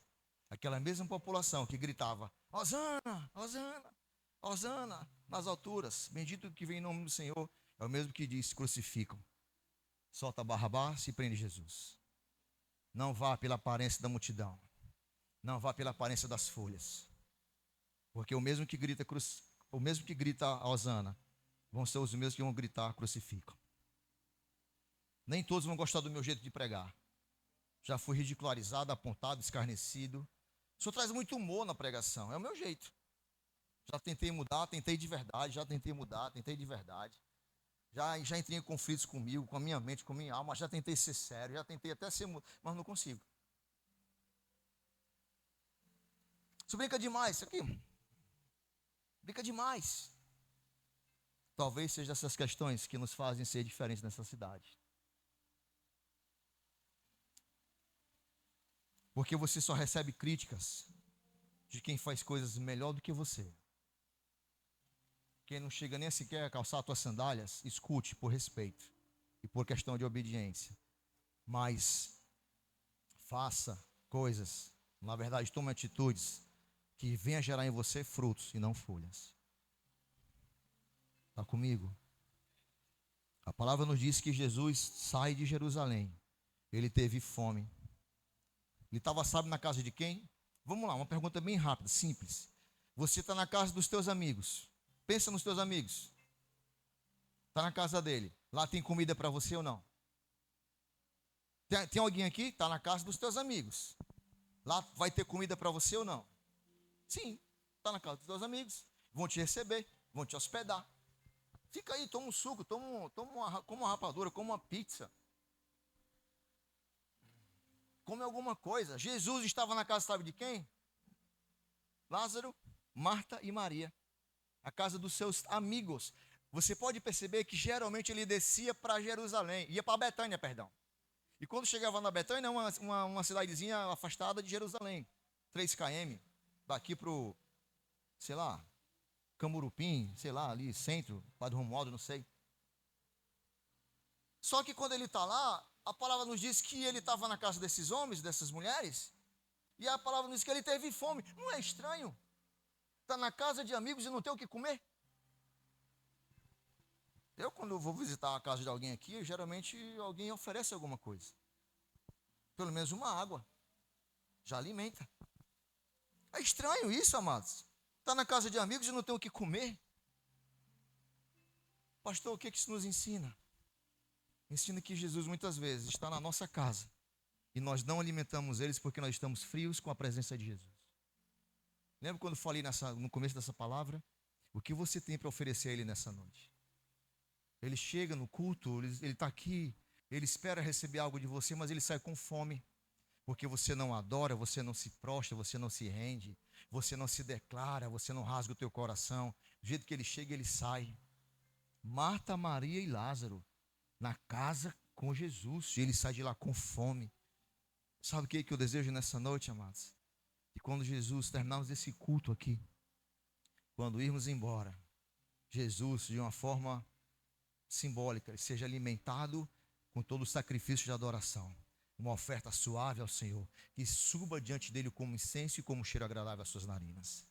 aquela mesma população que gritava, Hosana, Hosana, Hosana nas alturas, bendito que vem em nome do Senhor, é o mesmo que diz, crucificam. Solta Barrabás e prende Jesus. Não vá pela aparência da multidão. Não vá pela aparência das folhas. Porque o mesmo que grita Hosana, vão ser os mesmos que vão gritar crucificam. Nem todos vão gostar do meu jeito de pregar. Já fui ridicularizado, apontado, escarnecido. O senhor traz muito humor na pregação, é o meu jeito. Já tentei mudar, tentei de verdade, já tentei mudar, tentei de verdade. Já entrei em conflitos comigo, com a minha mente, com a minha alma, já tentei ser sério, já tentei até ser, mas não consigo. Isso brinca demais, isso aqui. Brinca demais. Talvez seja essas questões que nos fazem ser diferentes nessa cidade. Porque você só recebe críticas de quem faz coisas melhor do que você. Quem não chega nem sequer a calçar as tuas sandálias, escute por respeito e por questão de obediência. Mas faça coisas Na verdade, tome atitudes que venham gerar em você frutos e não folhas. Está comigo? A palavra nos diz que Jesus sai de Jerusalém. Ele teve fome. Ele estava, sabe, na casa de quem? Vamos lá, uma pergunta bem rápida, simples. Você está na casa dos teus amigos. Pensa nos teus amigos. Está na casa dele. Lá tem comida para você ou não? Tem alguém aqui? Está na casa dos teus amigos. Lá vai ter comida para você ou não? Sim, está na casa dos teus amigos. Vão te receber, vão te hospedar. Fica aí, toma um suco, come uma rapadura, come uma pizza. Come alguma coisa. Jesus estava na casa, sabe de quem? Lázaro, Marta e Maria. A casa dos seus amigos. Você pode perceber que geralmente ele descia para Jerusalém, ia para Betânia, perdão. E quando chegava na Betânia, uma cidadezinha afastada de Jerusalém, 3 km, daqui para o, sei lá, Camurupim, sei lá, ali, centro, Padre Romualdo, não sei. Só que quando ele está lá, a palavra nos diz que ele estava na casa desses homens, dessas mulheres, e a palavra nos diz que ele teve fome. Não é estranho? Está na casa de amigos e não tem o que comer? Eu, quando vou visitar a casa de alguém aqui, geralmente alguém oferece alguma coisa. Pelo menos uma água. Já alimenta. É estranho isso, amados. Está na casa de amigos e não tem o que comer. Pastor, o que isso nos ensina? Ensina que Jesus muitas vezes está na nossa casa e nós não alimentamos eles porque nós estamos frios com a presença de Jesus. Lembra quando eu falei no começo dessa palavra? O que você tem para oferecer a ele nessa noite? Ele chega no culto, ele está aqui, ele espera receber algo de você, mas ele sai com fome, porque você não adora, você não se prostra, você não se rende, você não se declara, você não rasga o teu coração. Do jeito que ele chega, ele sai. Marta, Maria e Lázaro, na casa com Jesus, e ele sai de lá com fome. Sabe o que eu desejo nessa noite, amados? E quando Jesus, terminarmos esse culto aqui, quando irmos embora, Jesus, de uma forma simbólica, seja alimentado com todo o sacrifício de adoração, uma oferta suave ao Senhor, que suba diante dele como incenso e como cheiro agradável às suas narinas.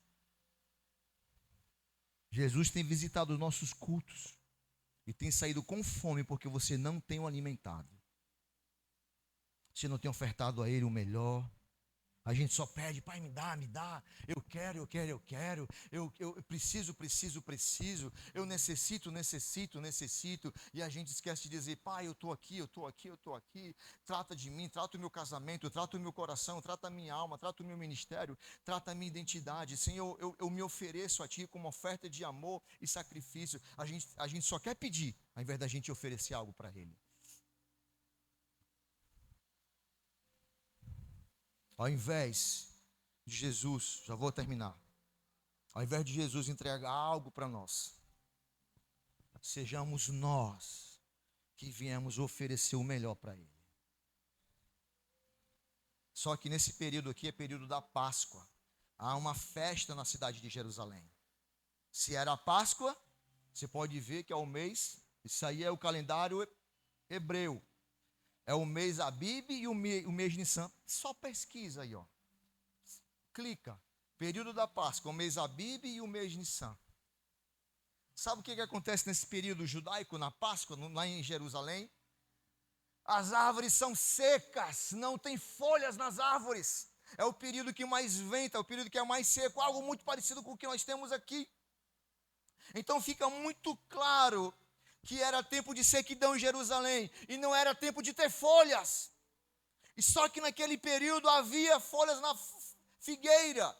Jesus tem visitado os nossos cultos e tem saído com fome porque você não tem o alimentado. Você não tem ofertado a ele o melhor. A gente só pede, Pai, me dá, eu quero, eu preciso, eu necessito, e a gente esquece de dizer, Pai, eu estou aqui, trata de mim, trata o meu casamento, trata o meu coração, trata a minha alma, trata o meu ministério, trata a minha identidade. Senhor, eu me ofereço a Ti como oferta de amor e sacrifício. A gente só quer pedir, ao invés da gente oferecer algo para Ele. Ao invés de Jesus, já vou terminar, ao invés de Jesus entregar algo para nós, sejamos nós que viemos oferecer o melhor para Ele. Só que nesse período aqui é período da Páscoa. Há uma festa na cidade de Jerusalém. Se era a Páscoa, você pode ver que é o mês, isso aí é o calendário hebreu. É o mês Abib e o mês Nissan. Só pesquisa aí, ó. Clica. Período da Páscoa, o mês Abib e o mês Nissan. Sabe o que acontece nesse período judaico, na Páscoa, lá em Jerusalém? As árvores são secas, não tem folhas nas árvores. É o período que mais venta, é o período que é mais seco, algo muito parecido com o que nós temos aqui. Então fica muito claro que era tempo de sequidão em Jerusalém, e não era tempo de ter folhas. E só que naquele período havia folhas na figueira.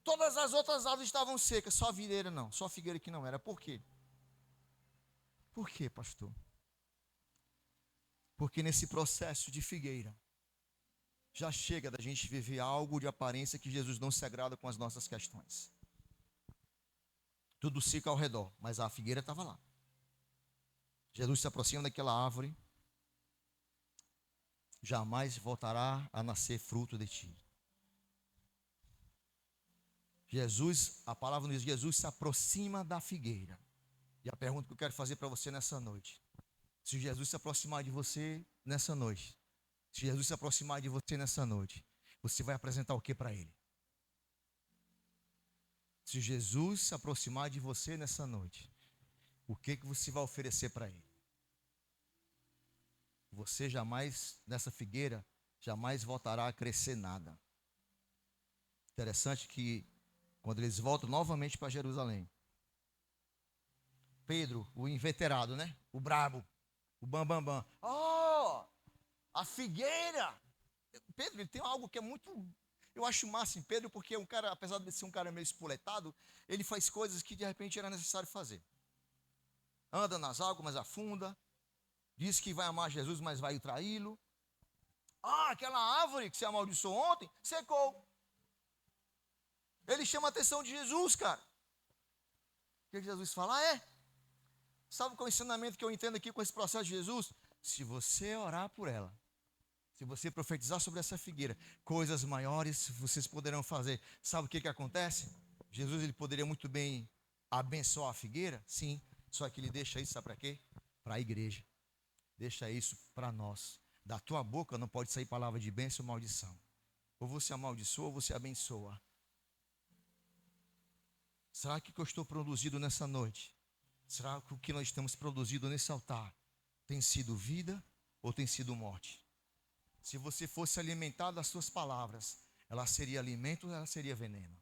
Todas as outras árvores estavam secas, só a videira não, só a figueira que não era. Por quê? Por quê, pastor? Porque nesse processo de figueira, já chega da gente viver algo de aparência que Jesus não se agrada com as nossas questões. Tudo seco ao redor, mas a figueira estava lá. Jesus se aproxima daquela árvore, jamais voltará a nascer fruto de ti. Jesus, a palavra nos diz, Jesus se aproxima da figueira. E a pergunta que eu quero fazer para você nessa noite, se Jesus se aproximar de você nessa noite, se Jesus se aproximar de você nessa noite, você vai apresentar o que para ele? Se Jesus se aproximar de você nessa noite, o que você vai oferecer para ele? Você jamais, nessa figueira, jamais voltará a crescer nada. Interessante que, quando eles voltam novamente para Jerusalém, Pedro, o inveterado, né? O brabo, o bambambam. Oh, a figueira! Pedro, ele tem algo que é muito... Eu acho massa em Pedro, porque um cara, apesar de ser um cara meio espoletado, ele faz coisas que de repente era necessário fazer. Anda nas águas, mas afunda. Diz que vai amar Jesus, mas vai traí-lo. Ah, aquela árvore que você amaldiçoou ontem, secou. Ele chama a atenção de Jesus, cara. O que Jesus fala? Ah, é? Sabe qual é o ensinamento que eu entendo aqui com esse processo de Jesus? Se você orar por ela, se você profetizar sobre essa figueira, coisas maiores vocês poderão fazer. Sabe o que acontece? Jesus, ele poderia muito bem abençoar a figueira, sim, só que ele deixa isso, sabe para quê? Para a igreja. Deixa isso para nós. Da tua boca não pode sair palavra de bênção ou maldição. Ou você amaldiçoa ou você abençoa. Será que o que eu estou produzindo nessa noite? Será que o que nós temos produzido nesse altar tem sido vida ou tem sido morte? Se você fosse alimentado das suas palavras, ela seria alimento ou ela seria veneno?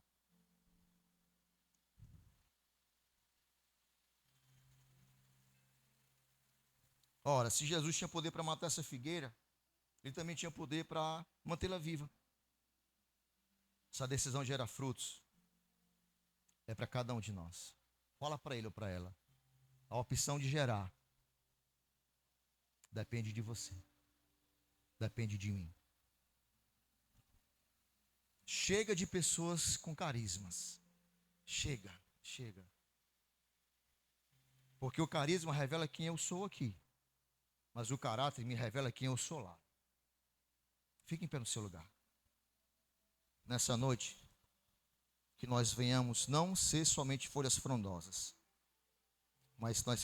Ora, se Jesus tinha poder para matar essa figueira, ele também tinha poder para mantê-la viva. Essa decisão gera frutos. É para cada um de nós. Fala para ele ou para ela. A opção de gerar depende de você. Depende de mim. Chega de pessoas com carismas. Chega. Porque o carisma revela quem eu sou aqui. Mas o caráter me revela quem eu sou lá. Fique em pé no seu lugar. Nessa noite, que nós venhamos não ser somente folhas frondosas, mas nós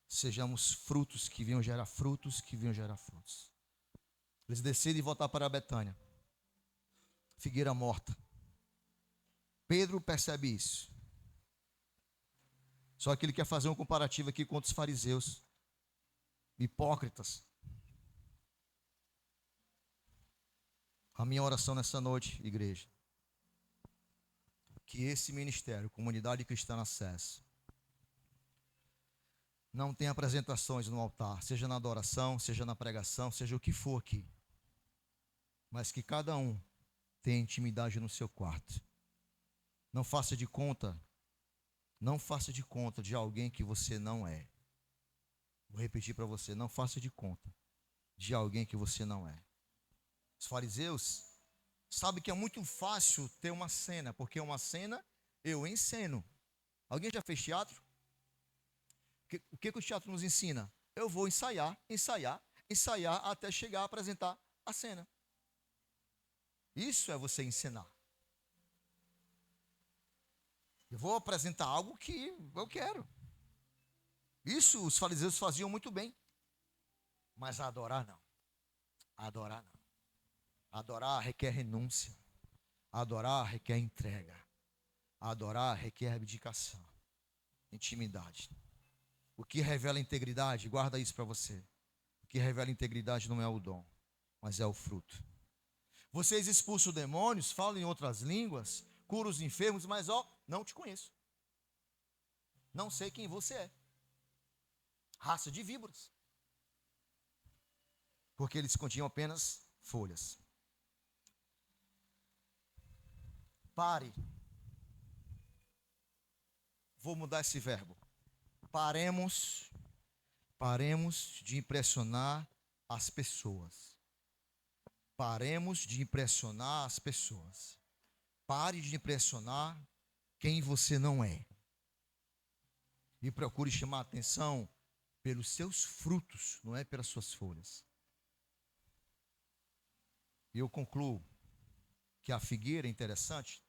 sejamos frutos que venham gerar frutos, Eles decidem voltar para Betânia. Figueira morta. Pedro percebe isso. Só que ele quer fazer um comparativo aqui com os fariseus, hipócritas. A minha oração nessa noite, igreja, que esse ministério, Comunidade Cristã Acesso, não tenha apresentações no altar, seja na adoração, seja na pregação, seja o que for aqui, mas que cada um tenha intimidade no seu quarto. Não faça de conta de alguém que você não é. Vou repetir para você, não faça de conta de alguém que você não é. Os fariseus sabem que é muito fácil ter uma cena, porque uma cena eu enceno. Alguém já fez teatro? O que o teatro nos ensina? Eu vou ensaiar até chegar a apresentar a cena. Isso é você encenar. Eu vou apresentar algo que eu quero. Isso os fariseus faziam muito bem. Mas adorar não. Adorar requer renúncia. Adorar requer entrega. Adorar requer abdicação. Intimidade. O que revela integridade, guarda isso para você. O que revela integridade não é o dom, mas é o fruto. Vocês expulsam demônios, falam em outras línguas, curam os enfermos, mas não te conheço. Não sei quem você é. Raça de víboras. Porque eles continham apenas folhas. Pare. Vou mudar esse verbo. Paremos de impressionar as pessoas. Paremos de impressionar as pessoas. Pare de impressionar quem você não é. E procure chamar a atenção pelos seus frutos, não é pelas suas folhas. E eu concluo que a figueira é interessante.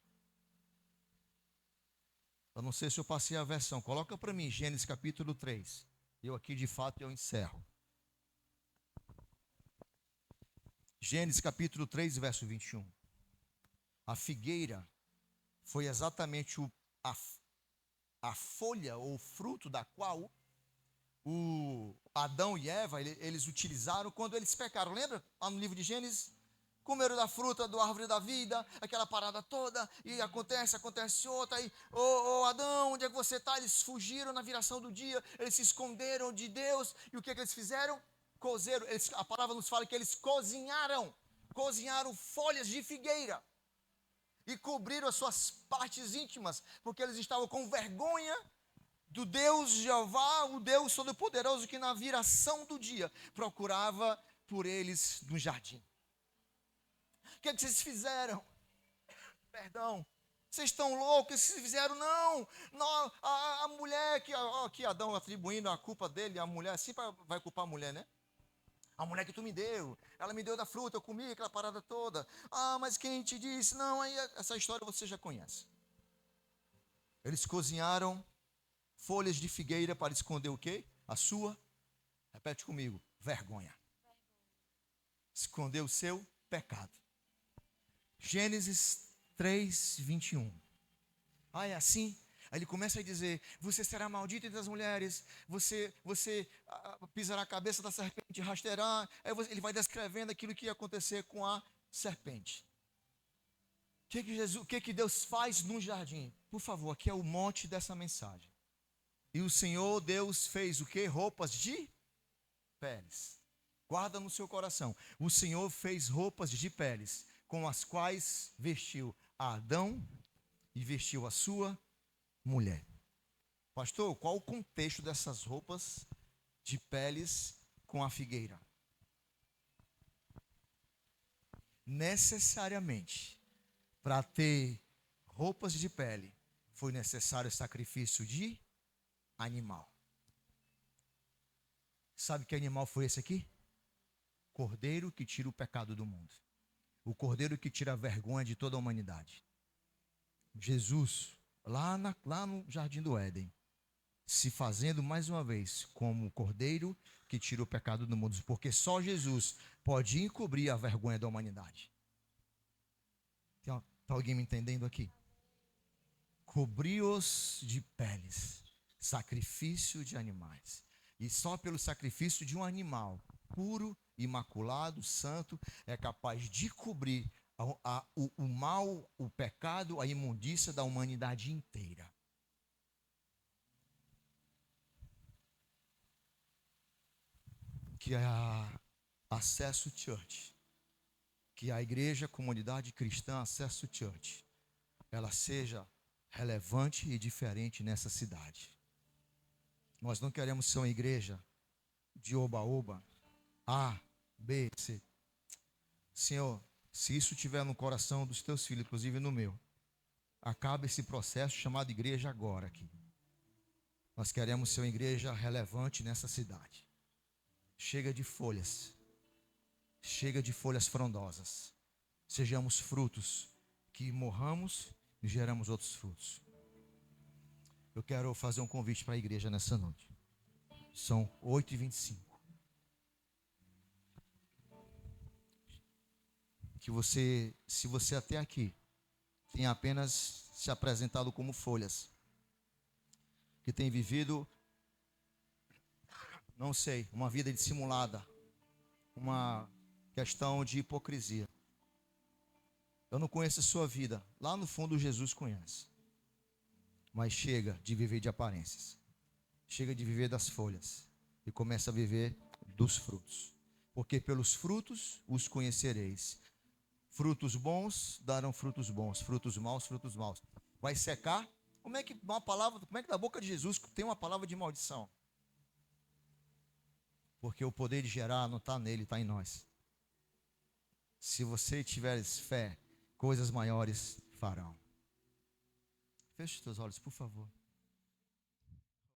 Eu não sei se eu passei a versão. Coloca para mim Gênesis capítulo 3. Eu aqui de fato eu encerro. Gênesis capítulo 3, verso 21. A figueira foi exatamente a folha ou fruto da qual o Adão e Eva, eles utilizaram quando eles pecaram. Lembra? Lá no livro de Gênesis, comeram da fruta do árvore da vida, aquela parada toda, e acontece outra, aí, ô Adão, onde é que você está? Eles fugiram na viração do dia, eles se esconderam de Deus, e o que eles fizeram? Cozeram, a palavra nos fala que eles cozinharam folhas de figueira, e cobriram as suas partes íntimas, porque eles estavam com vergonha do Deus Jeová, o Deus Todo-Poderoso, que na viração do dia procurava por eles no jardim. O que vocês fizeram? Perdão. Vocês estão loucos? Vocês fizeram? Não, a mulher, que Adão atribuindo a culpa dele, a mulher, sempre vai culpar a mulher, né? A mulher que tu me deu, ela me deu da fruta, eu comi aquela parada toda. Ah, mas quem te disse? Não, aí essa história você já conhece. Eles cozinharam folhas de figueira para esconder o quê? A sua, repete comigo, vergonha. Esconder o seu pecado. Gênesis 3, 21. Ah, é assim? Aí ele começa a dizer: você será maldito entre as mulheres, você pisará a cabeça da serpente, rasteirá. Aí ele vai descrevendo aquilo que ia acontecer com a serpente. O que Deus faz no jardim? Por favor, aqui é o mote dessa mensagem. E o Senhor Deus fez o que? Roupas de peles. Guarda no seu coração. O Senhor fez roupas de peles, com as quais vestiu a Adão e vestiu a sua mulher. Pastor, qual o contexto dessas roupas de peles com a figueira? Necessariamente, para ter roupas de pele, foi necessário sacrifício de animal. Sabe que animal foi esse aqui? Cordeiro que tira o pecado do mundo. O cordeiro que tira a vergonha de toda a humanidade. Jesus, lá no Jardim do Éden, se fazendo mais uma vez como o cordeiro que tira o pecado do mundo, porque só Jesus pode encobrir a vergonha da humanidade. Está alguém me entendendo aqui? Cobriu-os de peles, sacrifício de animais. E só pelo sacrifício de um animal puro, imaculado, santo, é capaz de cobrir o mal, o pecado, a imundícia da humanidade inteira. Que a Acesso Church, que a igreja, comunidade cristã Acesso Church, ela seja relevante e diferente nessa cidade. Nós não queremos ser uma igreja de oba-oba, A, B, C. Senhor, se isso estiver no coração dos teus filhos, inclusive no meu, acaba esse processo chamado igreja agora aqui. Nós queremos ser uma igreja relevante nessa cidade. Chega de folhas frondosas. Sejamos frutos, que morramos e geramos outros frutos. Eu quero fazer um convite para a igreja nessa noite. São 8h25. Que você, se você até aqui tem apenas se apresentado como folhas, que tem vivido, não sei, uma vida dissimulada, uma questão de hipocrisia. Eu não conheço a sua vida. Lá no fundo Jesus conhece. Mas chega de viver de aparências. Chega de viver das folhas. E começa a viver dos frutos. Porque pelos frutos os conhecereis. Frutos bons darão frutos bons. Frutos maus, frutos maus. Vai secar? Como é que da boca de Jesus tem uma palavra de maldição? Porque o poder de gerar não está nele, está em nós. Se você tiveres fé, coisas maiores farão. Feche os teus olhos, por favor.